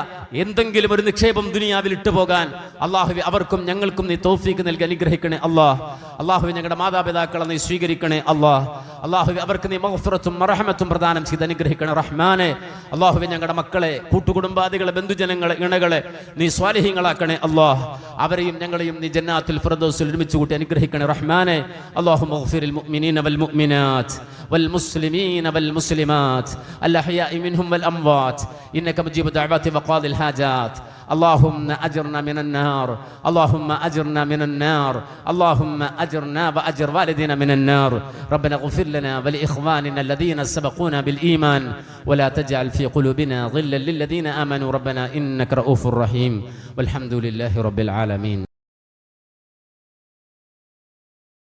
എന്തെങ്കിലും ഒരു നിക്ഷേപം ദുനിയാവിൽ ഇട്ടുപോകാൻ അല്ലാഹുവേ അവർക്കും ഞങ്ങൾക്കും നീ തൗഫീഖ് നൽകി അനുഗ്രഹിക്കണേ അല്ലാഹ്. അല്ലാഹുവേ ഞങ്ങളുടെ മാതാപിതാക്കളെ നീ സ്വീകരിക്കണേ അല്ലാഹ്. അല്ലാഹുവേ അവർക്ക് നീ മഗ്ഫിറത്തും മർഹമത്തും പ്രദാനം ചെയ്ത് അനുഗ്രഹിക്കണേ റഹ്മാനെ. അല്ലാഹുവേ ഞങ്ങളുടെ മക്കളെ, കൂട്ടുകുടുംബാദികളെ, ബന്ധുജനങ്ങളെ, ഇണകളെ നീ സ്വാലിഹീങ്ങളാക്കണേ അല്ലാഹ്. അവരെയും ഞങ്ങളെയും നീ ജന്നാത്തുൽ ഫിർദൗസിൽ ഒരുമിച്ച് കൂട്ടി അനുഗ്രഹിക്കണേ റഹ്മാനെ. അല്ലാഹുമ്മ ഗ്ഫിറിൽ മുഅ്മിനീന വൽ മുഅ്മിനാത്ത് വൽ മുസ്ലിമീന വൽ മുസ്ലിമാത്ത് അൽ അഹ്യാഇ മിൻഹും വൽ അംവാത്ത് ഇന്നക മുജീബു ദഅവാതി വഖാദിൽ ഹാജാത്ത്. اللهم أجرنا من النار، اللهم أجرنا من النار، اللهم أجرنا وأجر والدينا من النار. ربنا اغفر لنا ولإخواننا الذين سبقونا بالإيمان ولا تجعل في قلوبنا غلا للذين آمنوا ربنا إنك رؤوف رحيم. والحمد لله رب العالمين.